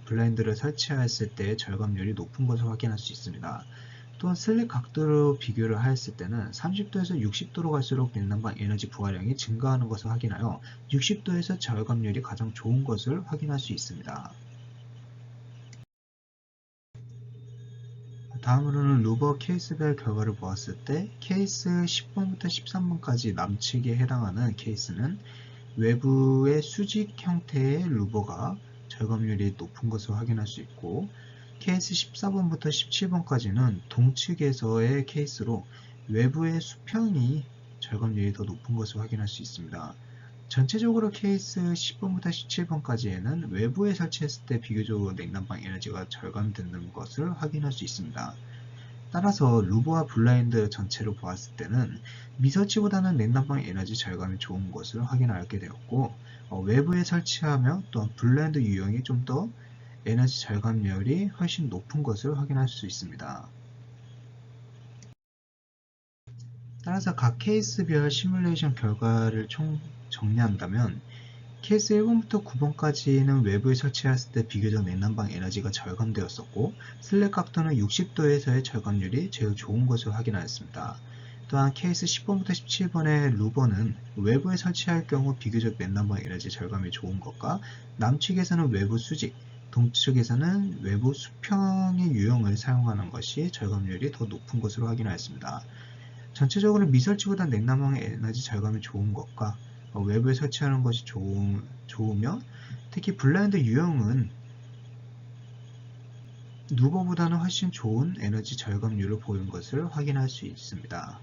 S4: 블라인드를 설치하였을 때 절감률이 높은 것을 확인할 수 있습니다. 또한 슬랙 각도로 비교를 하였을 때는 30도에서 60도로 갈수록 냉난방 에너지 부하량이 증가하는 것을 확인하여 60도에서 절감률이 가장 좋은 것을 확인할 수 있습니다. 다음으로는 루버 케이스별 결과를 보았을 때 케이스 10번부터 13번까지 남측에 해당하는 케이스는 외부의 수직 형태의 루버가 절감률이 높은 것을 확인할 수 있고 케이스 14번부터 17번까지는 동측에서의 케이스로 외부의 수평이 절감률이 더 높은 것을 확인할 수 있습니다. 전체적으로 케이스 10번부터 17번까지에는 외부에 설치했을 때 비교적으로 냉난방 에너지가 절감되는 것을 확인할 수 있습니다. 따라서 루버와 블라인드 전체로 보았을 때는 미설치보다는 냉난방 에너지 절감이 좋은 것을 확인하게 되었고 외부에 설치하며 또한 블라인드 유형이 좀 더 에너지 절감률이 훨씬 높은 것을 확인할 수 있습니다. 따라서 각 케이스별 시뮬레이션 결과를 정리한다면 케이스 1번부터 9번까지는 외부에 설치했을 때 비교적 냉난방 에너지가 절감되었었고 슬랙 각도는 60도에서의 절감률이 제일 좋은 것을 확인하였습니다. 또한 케이스 10번부터 17번의 루버는 외부에 설치할 경우 비교적 냉난방 에너지 절감이 좋은 것과 남측에서는 외부 수직, 동측에서는 외부 수평의 유형을 사용하는 것이 절감률이 더 높은 것으로 확인하였습니다. 전체적으로 미설치보다 냉난방 에너지 절감이 좋은 것과 외부에 설치하는 것이 좋으며 특히 블라인드 유형은 루버보다는 훨씬 좋은 에너지 절감률을 보이는 것을 확인할 수 있습니다.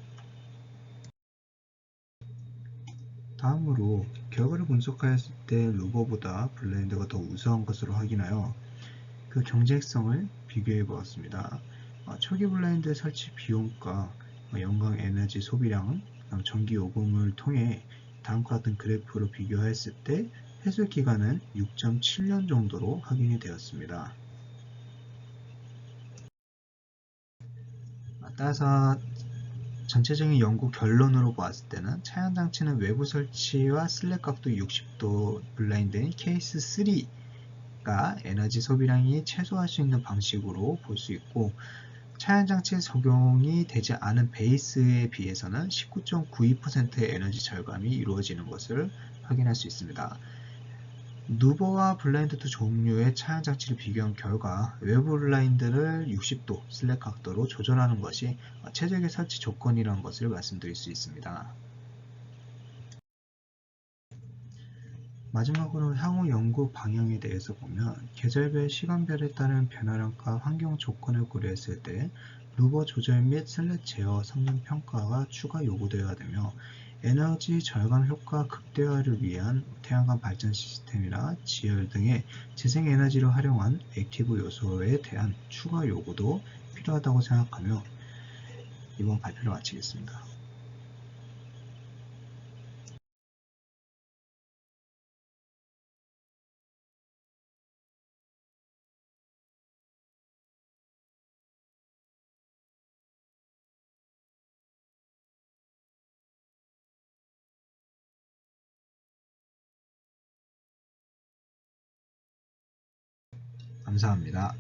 S4: 다음으로 결과를 분석하였을 때 루버보다 블라인드가 더 우수한 것으로 확인하여 그 경쟁성을 비교해 보았습니다. 초기 블라인드 설치 비용과 연간 에너지 소비량, 전기 요금을 통해 다음과 같은 그래프로 비교하였을 때 회수 기간은 6.7년 정도로 확인이 되었습니다. 따라서 전체적인 연구 결론으로 보았을 때는 차양장치는 외부 설치와 슬랙 각도 60도 블라인드인 케이스 3가 에너지 소비량이 최소화할 수 있는 방식으로 볼 수 있고 차양장치에 적용이 되지 않은 베이스에 비해서는 19.92%의 에너지 절감이 이루어지는 것을 확인할 수 있습니다. 누버와 블라인드 두 종류의 차양장치를 비교한 결과 외부 블라인드를 60도 슬랙 각도로 조절하는 것이 최적의 설치 조건이라는 것을 말씀드릴 수 있습니다. 마지막으로 향후 연구 방향에 대해서 보면 계절별 시간별에 따른 변화량과 환경 조건을 고려했을 때 루버 조절 및 슬랙 제어 성능 평가가 추가 요구되어야 되며 에너지 절감 효과 극대화를 위한 태양광 발전 시스템이나 지열 등의 재생에너지를 활용한 액티브 요소에 대한 추가 요구도 필요하다고 생각하며 이번 발표를 마치겠습니다. 감사합니다.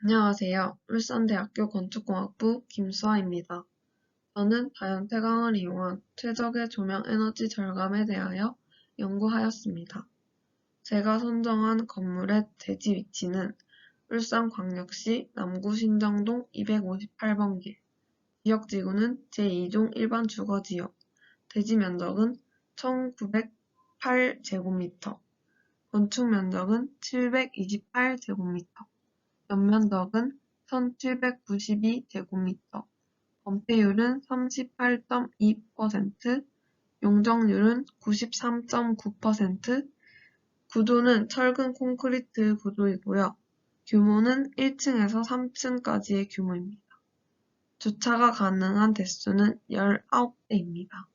S5: 안녕하세요. 울산대학교 건축공학부 김수아입니다. 저는 자연태광을 이용한 최적의 조명 에너지 절감에 대하여 연구하였습니다. 제가 선정한 건물의 대지 위치는 울산광역시 남구신정동 258번길, 지역지구는 제2종 일반 주거지역, 대지 면적은 1908제곱미터, 건축 면적은 728제곱미터, 연면적은 1792제곱미터, 건폐율은 38.2%, 용적률은 93.9%, 구조는 철근 콘크리트 구조이고요. 규모는 1층에서 3층까지의 규모입니다. 주차가 가능한 대수는 19대입니다.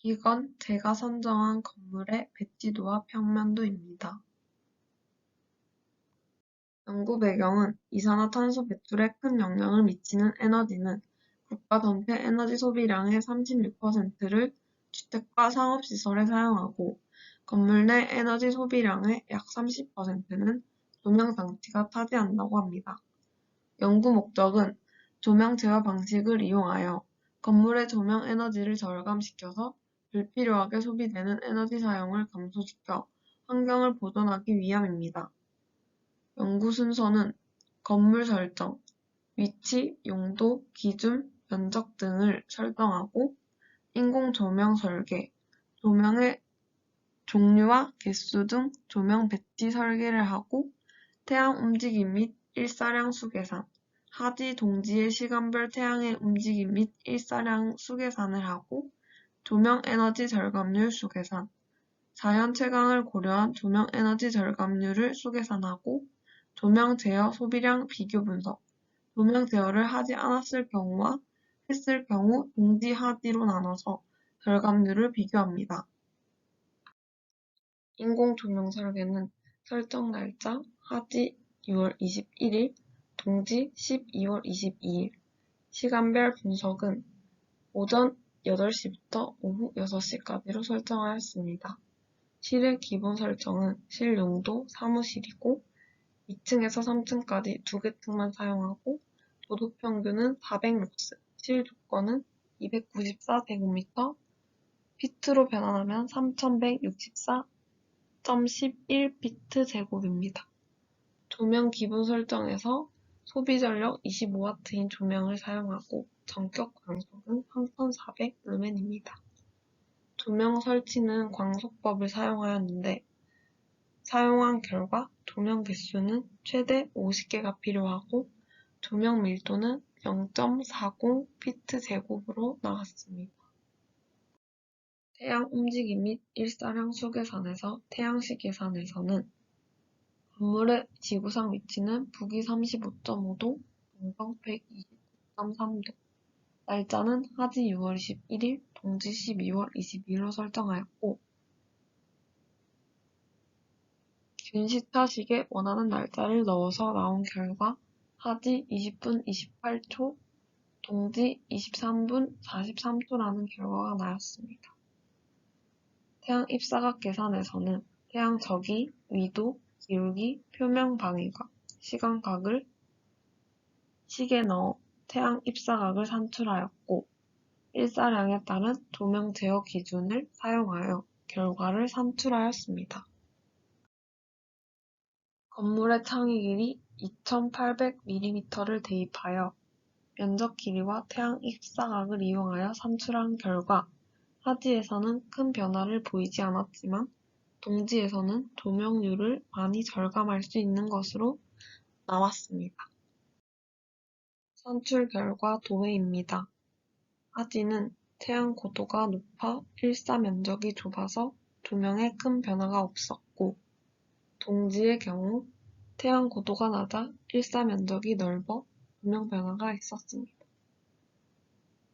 S5: 이건 제가 선정한 건물의 배지도와 평면도입니다. 연구 배경은 이산화탄소 배출에 큰 영향을 미치는 에너지는 국가 전체 에너지 소비량의 36%를 주택과 상업시설에 사용하고 건물 내 에너지 소비량의 약 30%는 조명 장치가 차지한다고 합니다. 연구 목적은 조명 제어 방식을 이용하여 건물의 조명 에너지를 절감시켜서 불필요하게 소비되는 에너지 사용을 감소시켜 환경을 보존하기 위함입니다. 연구 순서는 건물 설정, 위치, 용도, 기준, 면적 등을 설정하고 인공 조명 설계, 조명의 종류와 개수 등 조명 배치 설계를 하고 태양 움직임 및 일사량 수계산, 하지 동지의 시간별 태양의 움직임 및 일사량 수계산을 하고 조명 에너지 절감률 수계산, 자연 채광을 고려한 조명 에너지 절감률을 수계산하고 조명 제어 소비량 비교 분석, 조명 제어를 하지 않았을 경우와 했을 경우 동지 하지로 나눠서 절감률을 비교합니다. 인공 조명 설계는 설정 날짜 하지 6월 21일, 동지 12월 22일, 시간별 분석은 오전 8시부터 오후 6시까지로 설정하였습니다. 실의 기본 설정은 실 용도 사무실이고 2층에서 3층까지 2개 층만 사용하고 도둑 평균은 400룩스, 실 조건은 294제곱미터, 피트로 변환하면 3164.11피트 제곱입니다. 조명 기본 설정에서 소비 전력 25W인 조명을 사용하고 전격 광속은 3400루멘입니다. 조명 설치는 광속법을 사용하였는데 사용한 결과 조명 개수는 최대 50개가 필요하고 조명 밀도는 0.40피트 제곱으로 나왔습니다. 태양 움직임 및 일사량 수계산에서 태양시 계산에서는 건물의 지구상 위치는 북위 35.5도, 동방 129.3도, 날짜는 하지 6월 21일, 동지 12월 22일로 설정하였고 균시타식에 원하는 날짜를 넣어서 나온 결과 하지 20분 28초, 동지 23분 43초라는 결과가 나왔습니다. 태양 입사각 계산에서는 태양 저기, 위도, 기울기, 표면 방위각, 시간각을 식에 넣어 태양 입사각을 산출하였고 일사량에 따른 조명 제어 기준을 사용하여 결과를 산출하였습니다. 건물의 창의 길이 2800mm를 대입하여 면적 길이와 태양 입사각을 이용하여 산출한 결과 하지에서는 큰 변화를 보이지 않았지만 동지에서는 조명률을 많이 절감할 수 있는 것으로 나왔습니다. 산출 결과 도해입니다. 하지는 태양 고도가 높아 일사 면적이 좁아서 조명에 큰 변화가 없었고 동지의 경우 태양 고도가 낮아 일사 면적이 넓어 조명 변화가 있었습니다.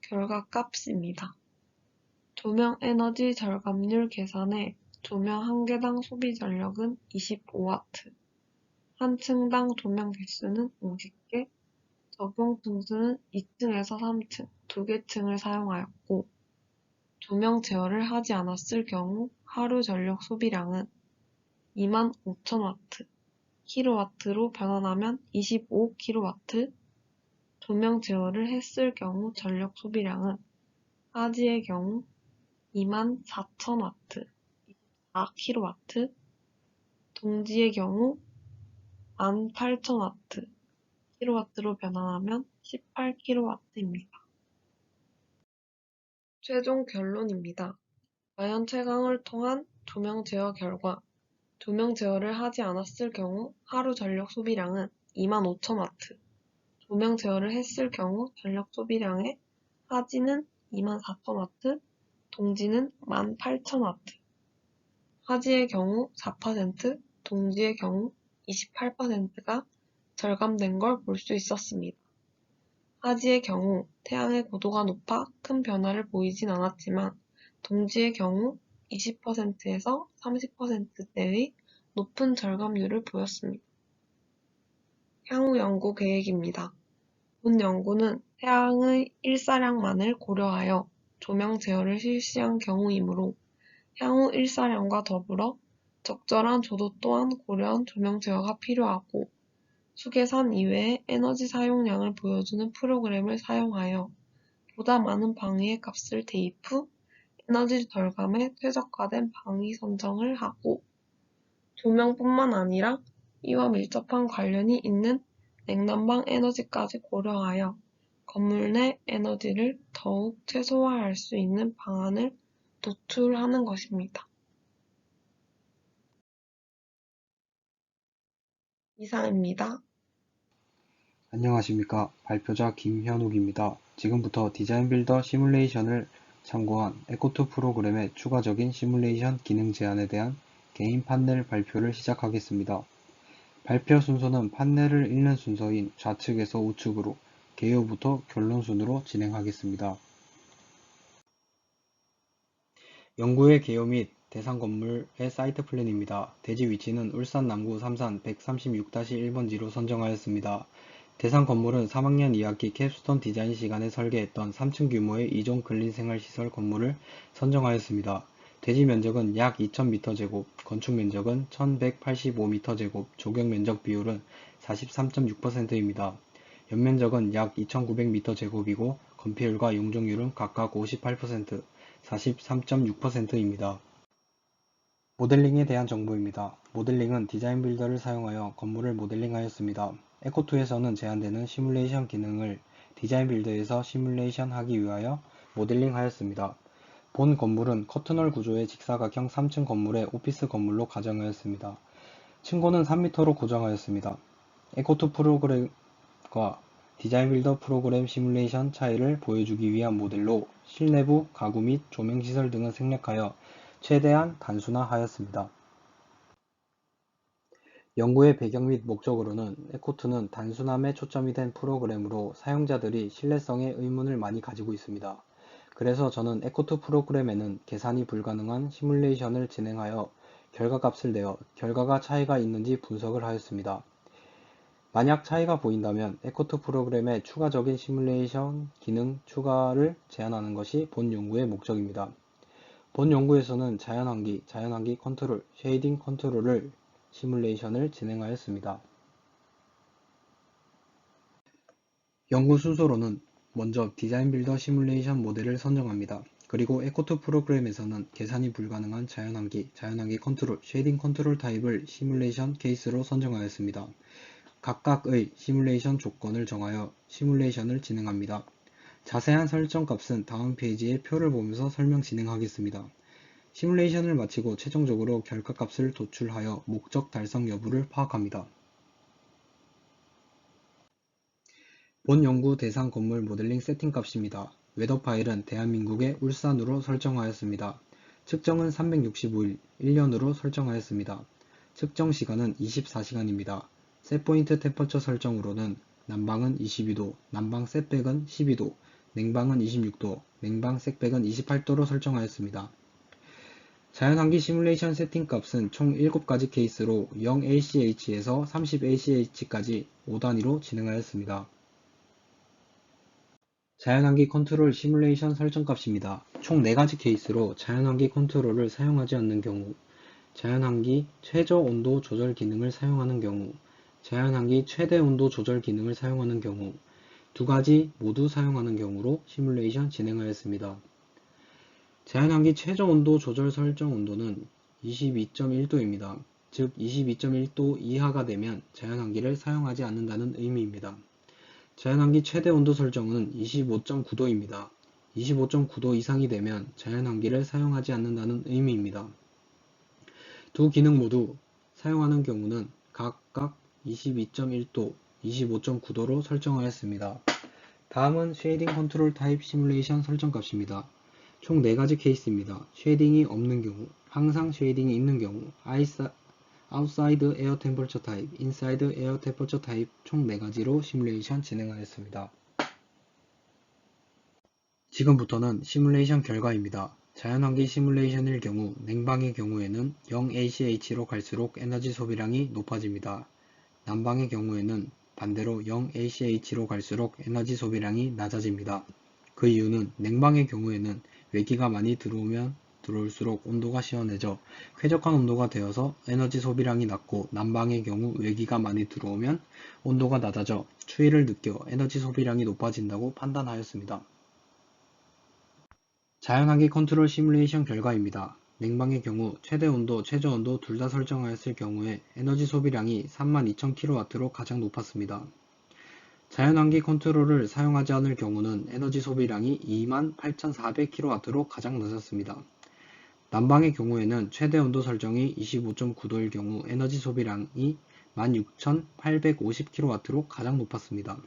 S5: 결과 값입니다. 조명 에너지 절감률 계산에 조명 한 개당 소비 전력은 25W, 한 층당 조명 개수는 50개, 적용 층수는 2층에서 3층, 2개 층을 사용하였고 조명 제어를 하지 않았을 경우 하루 전력 소비량은 25,000W, 킬로와트로 변환하면 25kW, 조명 제어를 했을 경우 전력 소비량은 하지의 경우 24,000W, 24kW, 동지의 경우 18,000W, 킬로와트로 변환하면 18kW입니다. 최종 결론입니다. 자연 채광을 통한 조명 제어 결과 조명 제어를 하지 않았을 경우 하루 전력 소비량은 25,000W, 조명 제어를 했을 경우 전력 소비량의 하지는 24,000W, 동지는 18,000W, 하지의 경우 4%, 동지의 경우 28%가 절감된 걸 볼 수 있었습니다. 하지의 경우 태양의 고도가 높아 큰 변화를 보이진 않았지만 동지의 경우 20%에서 30%대의 높은 절감률을 보였습니다. 향후 연구 계획입니다. 본 연구는 태양의 일사량만을 고려하여 조명 제어를 실시한 경우이므로 향후 일사량과 더불어 적절한 조도 또한 고려한 조명 제어가 필요하고 수계산 이외의 에너지 사용량을 보여주는 프로그램을 사용하여 보다 많은 방위의 값을 대입 후 에너지 절감에 최적화된 방위 선정을 하고 조명뿐만 아니라 이와 밀접한 관련이 있는 냉난방 에너지까지 고려하여 건물 내 에너지를 더욱 최소화할 수 있는 방안을 도출하는 것입니다. 이상입니다.
S6: 안녕하십니까. 발표자 김현욱입니다. 지금부터 디자인 빌더 시뮬레이션을 참고한 에코2 프로그램의 추가적인 시뮬레이션 기능 제안에 대한 개인 판넬 발표를 시작하겠습니다. 발표 순서는 판넬을 읽는 순서인 좌측에서 우측으로 개요부터 결론 순으로 진행하겠습니다. 연구의 개요 및 대상 건물의 사이트 플랜입니다. 대지 위치는 울산 남구 삼산 136-1번지로 선정하였습니다. 대상 건물은 3학년 2학기 캡스톤 디자인 시간에 설계했던 3층 규모의 2종 근린생활시설 건물을 선정하였습니다. 대지 면적은 약 2000m², 건축 면적은 1185m², 조경 면적 비율은 43.6%입니다. 연면적은 약 2900m²이고 건폐율과 용적률은 각각 58%, 43.6%입니다. 모델링에 대한 정보입니다. 모델링은 디자인 빌더를 사용하여 건물을 모델링하였습니다. 에코2에서는 제한되는 시뮬레이션 기능을 디자인 빌더에서 시뮬레이션 하기 위하여 모델링하였습니다. 본 건물은 커튼홀 구조의 직사각형 3층 건물의 오피스 건물로 가정하였습니다. 층고는 3m로 고정하였습니다. 에코2 프로그램과 디자인 빌더 프로그램 시뮬레이션 차이를 보여주기 위한 모델로 실내부, 가구 및 조명시설 등을 생략하여 최대한 단순화하였습니다. 연구의 배경 및 목적으로는 에코2는 단순함에 초점이 된 프로그램으로 사용자들이 신뢰성에 의문을 많이 가지고 있습니다. 그래서 저는 에코2 프로그램에는 계산이 불가능한 시뮬레이션을 진행하여 결과값을 내어 결과가 차이가 있는지 분석을 하였습니다. 만약 차이가 보인다면 에코2 프로그램에 추가적인 시뮬레이션 기능 추가를 제안하는 것이 본 연구의 목적입니다. 본 연구에서는 자연환기 컨트롤, 쉐이딩 컨트롤을 시뮬레이션을 진행하였습니다. 연구 순서로는 먼저 디자인 빌더 시뮬레이션 모델을 선정합니다. 그리고 에코2 프로그램에서는 계산이 불가능한 자연환기 컨트롤, 쉐이딩 컨트롤 타입을 시뮬레이션 케이스로 선정하였습니다. 각각의 시뮬레이션 조건을 정하여 시뮬레이션을 진행합니다. 자세한 설정 값은 다음 페이지의 표를 보면서 설명 진행하겠습니다. 시뮬레이션을 마치고 최종적으로 결과값을 도출하여 목적 달성 여부를 파악합니다. 본 연구 대상 건물 모델링 세팅 값입니다. 웨더 파일은 대한민국의 울산으로 설정하였습니다. 측정은 365일, 1년으로 설정하였습니다. 측정 시간은 24시간입니다. 셋포인트 템퍼처 설정으로는 난방은 22도, 난방 셋백은 12도, 냉방은 26도, 냉방 셋백은 28도로 설정하였습니다. 자연환기 시뮬레이션 세팅 값은 총 7가지 케이스로 0ACH에서 30ACH까지 5단위로 진행하였습니다. 자연환기 컨트롤 시뮬레이션 설정 값입니다. 총 4가지 케이스로 자연환기 컨트롤을 사용하지 않는 경우, 자연환기 최저 온도 조절 기능을 사용하는 경우, 자연환기 최대 온도 조절 기능을 사용하는 경우, 2가지 모두 사용하는 경우로 시뮬레이션 진행하였습니다. 자연환기 최저 온도 조절 설정 온도는 22.1도입니다. 즉 22.1도 이하가 되면 자연환기를 사용하지 않는다는 의미입니다. 자연환기 최대 온도 설정은 25.9도입니다. 25.9도 이상이 되면 자연환기를 사용하지 않는다는 의미입니다. 두 기능 모두 사용하는 경우는 각각 22.1도, 25.9도로 설정하였습니다. 다음은 쉐이딩 컨트롤 타입 시뮬레이션 설정 값입니다. 총 4가지 케이스입니다. 쉐이딩이 없는 경우, 항상 쉐이딩이 있는 경우, Outside Air Temperature 타입, Inside Air Temperature 타입 총 4가지로 시뮬레이션 진행하였습니다. 지금부터는 시뮬레이션 결과입니다. 자연환기 시뮬레이션일 경우, 냉방의 경우에는 0ACH로 갈수록 에너지 소비량이 높아집니다. 난방의 경우에는 반대로 0ACH로 갈수록 에너지 소비량이 낮아집니다. 그 이유는 냉방의 경우에는 외기가 많이 들어올수록 온도가 시원해져 쾌적한 온도가 되어서 에너지 소비량이 낮고, 난방의 경우 외기가 많이 들어오면 온도가 낮아져 추위를 느껴 에너지 소비량이 높아진다고 판단하였습니다. 자연환기 컨트롤 시뮬레이션 결과입니다. 냉방의 경우 최대 온도, 최저 온도 둘 다 설정하였을 경우에 에너지 소비량이 32,000kW로 가장 높았습니다. 자연환기 컨트롤을 사용하지 않을 경우는 에너지 소비량이 28,400kW로 가장 낮았습니다. 난방의 경우에는 최대 온도 설정이 25.9도일 경우 에너지 소비량이 16,850kW로 가장 높았습니다.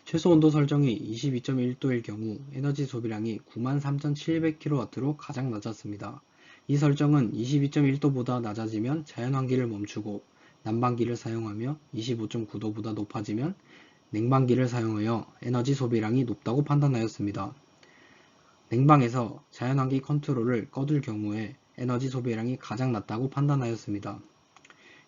S6: 최소 온도 설정이 22.1도일 경우 에너지 소비량이 93,700kW로 가장 낮았습니다. 이 설정은 22.1도보다 낮아지면 자연환기를 멈추고, 난방기를 사용하며 25.9도보다 높아지면 냉방기를 사용하여 에너지 소비량이 높다고 판단하였습니다. 냉방에서 자연환기 컨트롤을 꺼둘 경우에 에너지 소비량이 가장 낮다고 판단하였습니다.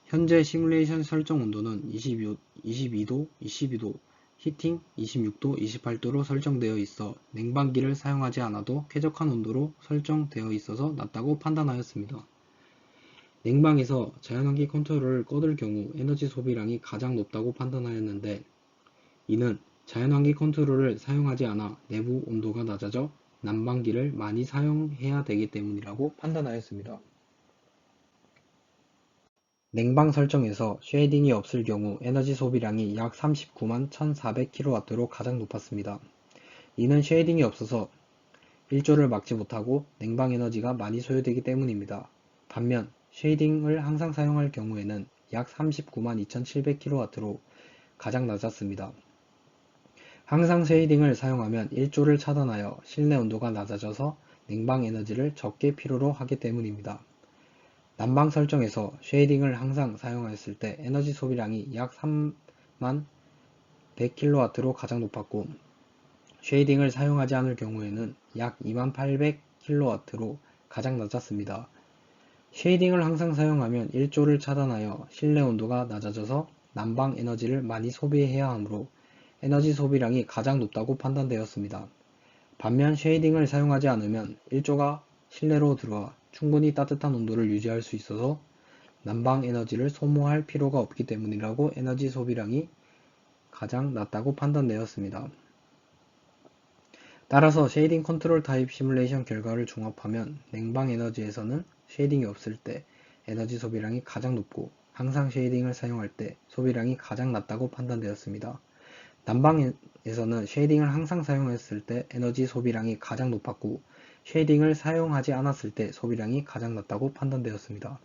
S6: 현재 시뮬레이션 설정 온도는 22도, 22도, 히팅 26도, 28도로 설정되어 있어 냉방기를 사용하지 않아도 쾌적한 온도로 설정되어 있어서 낮다고 판단하였습니다. 냉방에서 자연환기 컨트롤을 꺼둘 경우 에너지 소비량이 가장 높다고 판단하였는데, 이는 자연환기 컨트롤을 사용하지 않아 내부 온도가 낮아져 난방기를 많이 사용해야 되기 때문이라고 판단하였습니다. 냉방 설정에서 쉐이딩이 없을 경우 에너지 소비량이 약 39만 1400kW로 가장 높았습니다. 이는 쉐이딩이 없어서 일조를 막지 못하고 냉방 에너지가 많이 소요되기 때문입니다. 반면 쉐이딩을 항상 사용할 경우에는 약 39만 2700kW로 가장 낮았습니다. 항상 쉐이딩을 사용하면 일조를 차단하여 실내 온도가 낮아져서 냉방 에너지를 적게 필요로 하기 때문입니다. 난방 설정에서 쉐이딩을 항상 사용하였을 때 에너지 소비량이 약 3만 100kW로 가장 높았고, 쉐이딩을 사용하지 않을 경우에는 약 2만 800kW로 가장 낮았습니다. 쉐이딩을 항상 사용하면 일조를 차단하여 실내 온도가 낮아져서 난방 에너지를 많이 소비해야 하므로 에너지 소비량이 가장 높다고 판단되었습니다. 반면 쉐이딩을 사용하지 않으면 일조가 실내로 들어와 충분히 따뜻한 온도를 유지할 수 있어서 난방 에너지를 소모할 필요가 없기 때문이라고 에너지 소비량이 가장 낮다고 판단되었습니다. 따라서 쉐이딩 컨트롤 타입 시뮬레이션 결과를 종합하면 냉방 에너지에서는 쉐이딩이 없을 때 에너지 소비량이 가장 높고, 항상 쉐이딩을 사용할 때 소비량이 가장 낮다고 판단되었습니다. 난방에서는 쉐이딩을 항상 사용했을 때 에너지 소비량이 가장 높았고, 쉐이딩을 사용하지 않았을 때 소비량이 가장 낮다고 판단되었습니다.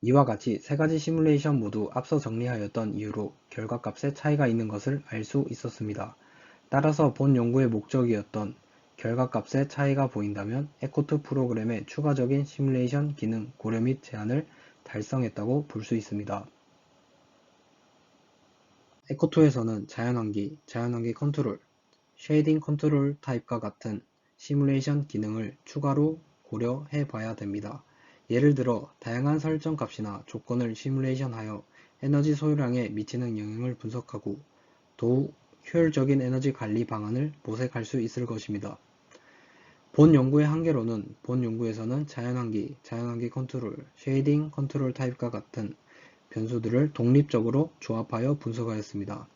S6: 이와 같이 세 가지 시뮬레이션 모두 앞서 정리하였던 이유로 결과값에 차이가 있는 것을 알 수 있었습니다. 따라서 본 연구의 목적이었던 결과값에 차이가 보인다면 에코트 프로그램의 추가적인 시뮬레이션 기능 고려 및 제한을 달성했다고 볼 수 있습니다. 에코2에서는 자연환기, 자연환기 컨트롤, 쉐이딩 컨트롤 타입과 같은 시뮬레이션 기능을 추가로 고려해 봐야 됩니다. 예를 들어 다양한 설정 값이나 조건을 시뮬레이션하여 에너지 소요량에 미치는 영향을 분석하고 더욱 효율적인 에너지 관리 방안을 모색할 수 있을 것입니다. 본 연구의 한계로는 본 연구에서는 자연환기, 자연환기 컨트롤, 쉐이딩 컨트롤 타입과 같은 변수들을 독립적으로 조합하여 분석하였습니다.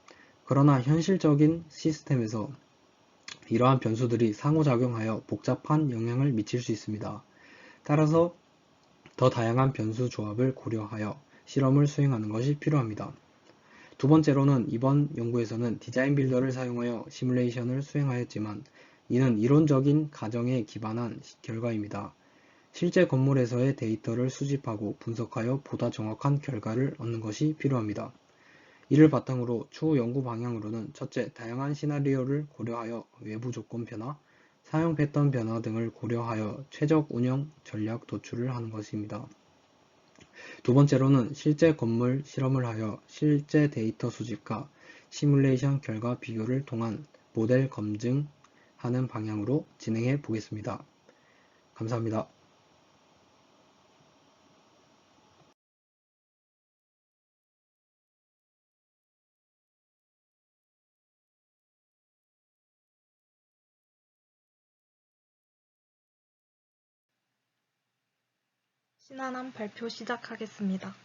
S6: 그러나 현실적인 시스템에서 이러한 변수들이 상호작용하여 복잡한 영향을 미칠 수 있습니다. 따라서 더 다양한 변수 조합을 고려하여 실험을 수행하는 것이 필요합니다. 두 번째로는 이번 연구에서는 디자인 빌더를 사용하여 시뮬레이션을 수행하였지만 이는 이론적인 가정에 기반한 결과입니다. 실제 건물에서의 데이터를 수집하고 분석하여 보다 정확한 결과를 얻는 것이 필요합니다. 이를 바탕으로 추후 연구 방향으로는 첫째, 다양한 시나리오를 고려하여 외부 조건 변화, 사용 패턴 변화 등을 고려하여 최적 운영 전략 도출을 하는 것입니다. 두 번째로는 실제 건물 실험을 하여 실제 데이터 수집과 시뮬레이션 결과 비교를 통한 모델 검증하는 방향으로 진행해 보겠습니다. 감사합니다.
S7: 신한함 발표 시작하겠습니다.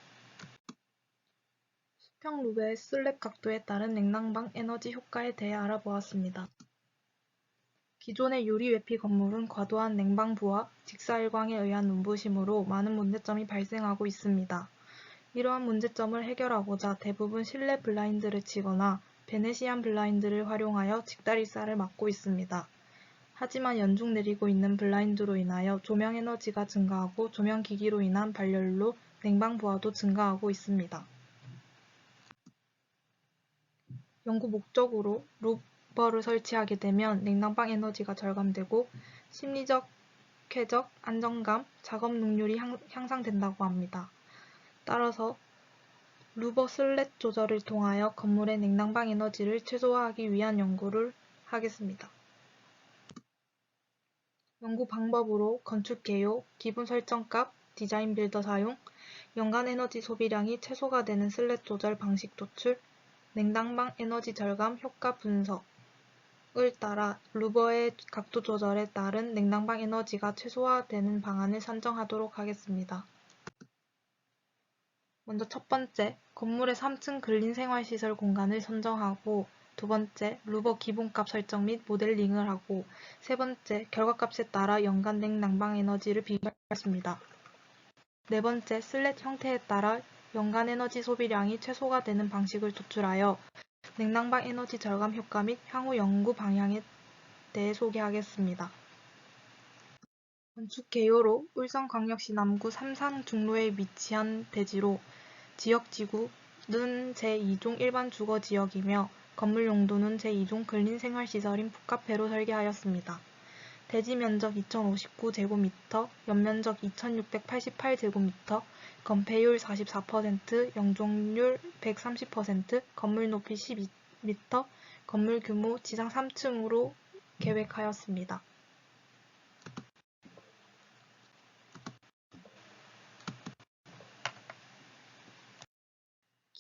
S7: 수평 루베의 슬랩 각도에 따른 냉난방 에너지 효과에 대해 알아보았습니다. 기존의 유리 외피 건물은 과도한 냉방부와 직사일광에 의한 눈부심으로 많은 문제점이 발생하고 있습니다. 이러한 문제점을 해결하고자 대부분 실내 블라인드를 치거나 베네시안 블라인드를 활용하여 직다리살을 막고 있습니다. 하지만 연중 내리고 있는 블라인드로 인하여 조명 에너지가 증가하고 조명 기기로 인한 발열로 냉방부하도 증가하고 있습니다. 연구 목적으로 루버를 설치하게 되면 냉난방 에너지가 절감되고 심리적, 쾌적, 안정감, 작업 능률이 향상된다고 합니다. 따라서 루버 슬랫 조절을 통하여 건물의 냉난방 에너지를 최소화하기 위한 연구를 하겠습니다. 연구 방법으로 건축 개요, 기본 설정값, 디자인 빌더 사용, 연간 에너지 소비량이 최소가 되는 슬랫 조절 방식 도출, 냉난방 에너지 절감 효과 분석을 따라 루버의 각도 조절에 따른 냉난방 에너지가 최소화되는 방안을 선정하도록 하겠습니다. 먼저 첫 번째, 건물의 3층 근린 생활시설 공간을 선정하고 두 번째, 루버 기본값 설정 및 모델링을 하고 세 번째, 결과값에 따라 연간 냉난방 에너지를 비교하겠습니다. 네 번째, 슬랫 형태에 따라 연간 에너지 소비량이 최소가 되는 방식을 도출하여 냉난방 에너지 절감 효과 및 향후 연구 방향에 대해 소개하겠습니다. 건축 개요로 울산광역시 남구 삼산 중로에 위치한 대지로 지역지구는 제2종 일반 주거지역이며 건물 용도는 제2종 근린생활시설인 풋카페로 설계하였습니다. 대지 면적 2059제곱미터, 연면적 2688제곱미터, 건폐율 44%, 영종률 130%, 건물 높이 12m, 건물 규모 지상 3층으로 계획하였습니다.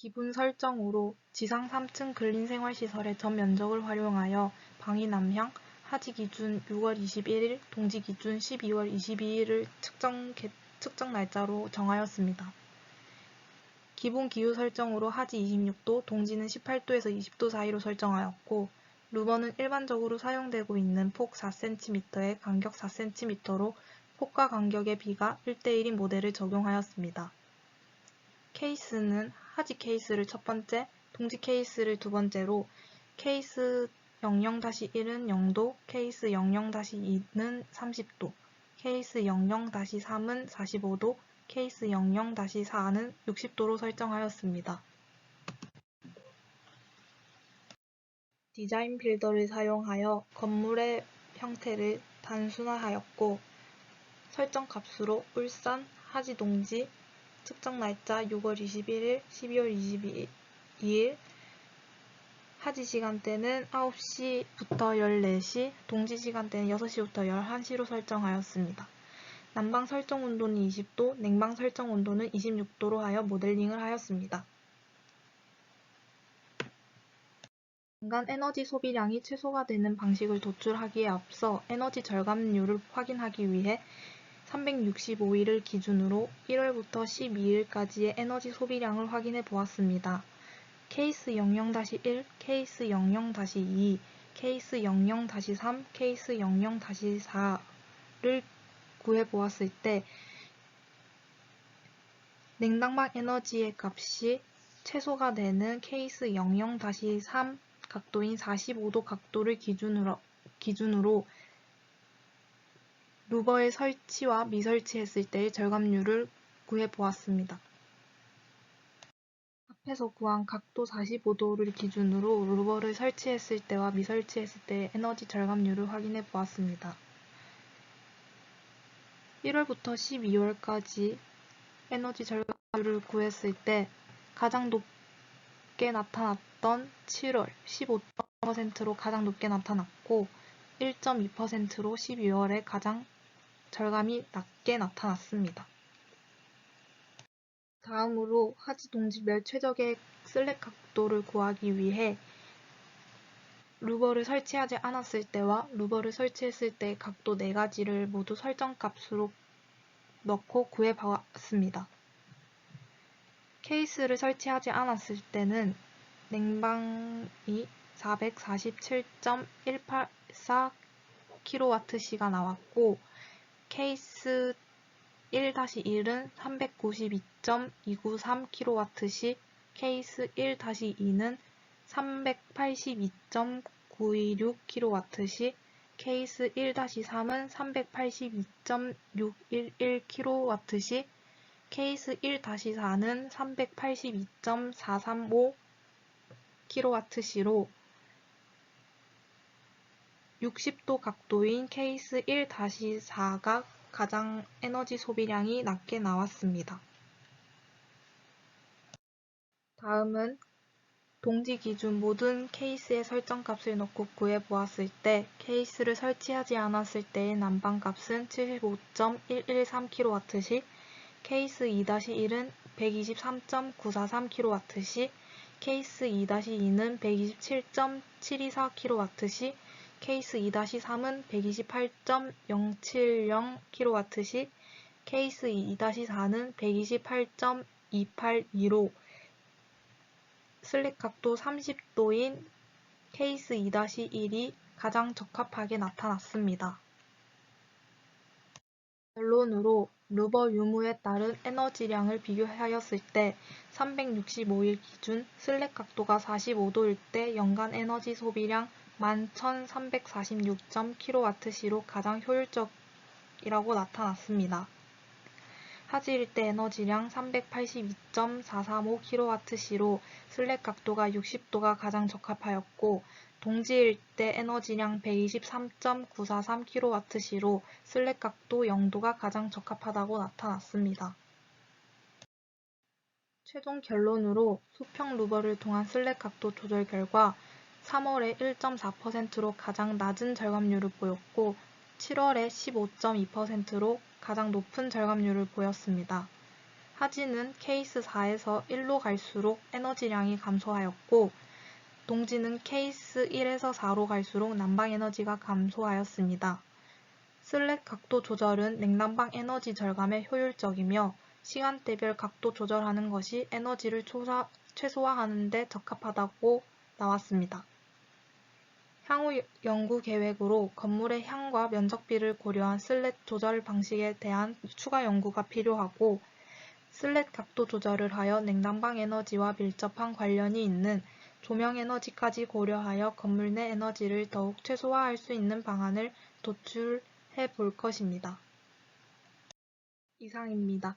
S7: 기본 설정으로 지상 3층 근린생활시설의 전 면적을 활용하여 방위 남향, 하지 기준 6월 21일, 동지 기준 12월 22일을 측정 날짜로 정하였습니다. 기본 기후 설정으로 하지 26도, 동지는 18도에서 20도 사이로 설정하였고 루버는 일반적으로 사용되고 있는 폭 4cm에 간격 4cm로 폭과 간격의 비가 1:1인 모델을 적용하였습니다. 케이스는 하지 케이스를 첫 번째, 동지 케이스를 두 번째로 케이스 00-1은 0도, 케이스 00-2는 30도, 케이스 00-3은 45도, 케이스 00-4는 60도로 설정하였습니다. 디자인 빌더를 사용하여 건물의 형태를 단순화하였고 설정 값으로 울산, 하지 동지, 측정 날짜 6월 21일, 12월 22일, 하지 시간대는 9시부터 14시, 동지 시간대는 6시부터 11시로 설정하였습니다. 난방 설정 온도는 20도, 냉방 설정 온도는 26도로 하여 모델링을 하였습니다. 연간 에너지 소비량이 최소가 되는 방식을 도출하기에 앞서 에너지 절감률을 확인하기 위해 365일을 기준으로 1월부터 12일까지의 에너지 소비량을 확인해 보았습니다. 케이스 00-1, 케이스 00-2, 케이스 00-3, 케이스 00-4를 구해보았을 때 냉난방 에너지의 값이 최소가 되는 케이스 00-3 각도인 45도 각도를 기준으로 루버의 설치와 미설치했을 때의 절감률을 구해보았습니다. 앞에서 구한 각도 45도를 기준으로 루버를 설치했을 때와 미설치했을 때의 에너지 절감률을 확인해 보았습니다. 1월부터 12월까지 에너지 절감률을 구했을 때 가장 높게 나타났던 7월 15.5%로 가장 높게 나타났고 1.2%로 12월에 가장 절감이 낮게 나타났습니다. 다음으로 하지 동지별 최적의 슬랩 각도를 구하기 위해 루버를 설치하지 않았을 때와 루버를 설치했을 때의 각도 4가지를 모두 설정값으로 넣고 구해보았습니다. 케이스를 설치하지 않았을 때는 냉방이 447.184kWh가 나왔고 케이스 1-1은 392.293kWh, 케이스 1-2는 382.926kWh, 케이스 1-3은 382.611kWh, 케이스 1-4는 382.435kWh로 60도 각도인 케이스 1-4가 가장 에너지 소비량이 낮게 나왔습니다. 다음은 동지 기준 모든 케이스의 설정값을 넣고 구해보았을 때 케이스를 설치하지 않았을 때의 난방값은 75.113kWh, 케이스 2-1은 123.943kWh, 케이스 2-2는 127.724kWh, 케이스 2-3은 128.070kWh, 케이스 2-4는 128.282로 슬랙 각도 30도인 케이스 2-1이 가장 적합하게 나타났습니다. 결론으로 루버 유무에 따른 에너지량을 비교하였을 때 365일 기준 슬랙 각도가 45도일 때 연간 에너지 소비량 11,346.kWh로 가장 효율적이라고 나타났습니다. 하지일 때 에너지량 382.435kWh로 슬랙 각도가 60도가 가장 적합하였고 동지일 때 에너지량 123.943kWh로 슬랙 각도 0도가 가장 적합하다고 나타났습니다. 최종 결론으로 수평 루버를 통한 슬랙 각도 조절 결과 3월에 1.4%로 가장 낮은 절감률을 보였고 7월에 15.2%로 가장 높은 절감률을 보였습니다. 하지는 케이스 4에서 1로 갈수록 에너지량이 감소하였고 동지는 케이스 1에서 4로 갈수록 난방 에너지가 감소하였습니다. 슬랙 각도 조절은 냉난방 에너지 절감에 효율적이며 시간대별 각도 조절하는 것이 에너지를 최소화하는 데 적합하다고 나왔습니다. 향후 연구 계획으로 건물의 향과 면적비를 고려한 슬랫 조절 방식에 대한 추가 연구가 필요하고 슬랫 각도 조절을 하여 냉난방 에너지와 밀접한 관련이 있는 조명 에너지까지 고려하여 건물 내 에너지를 더욱 최소화할 수 있는 방안을 도출해 볼 것입니다. 이상입니다.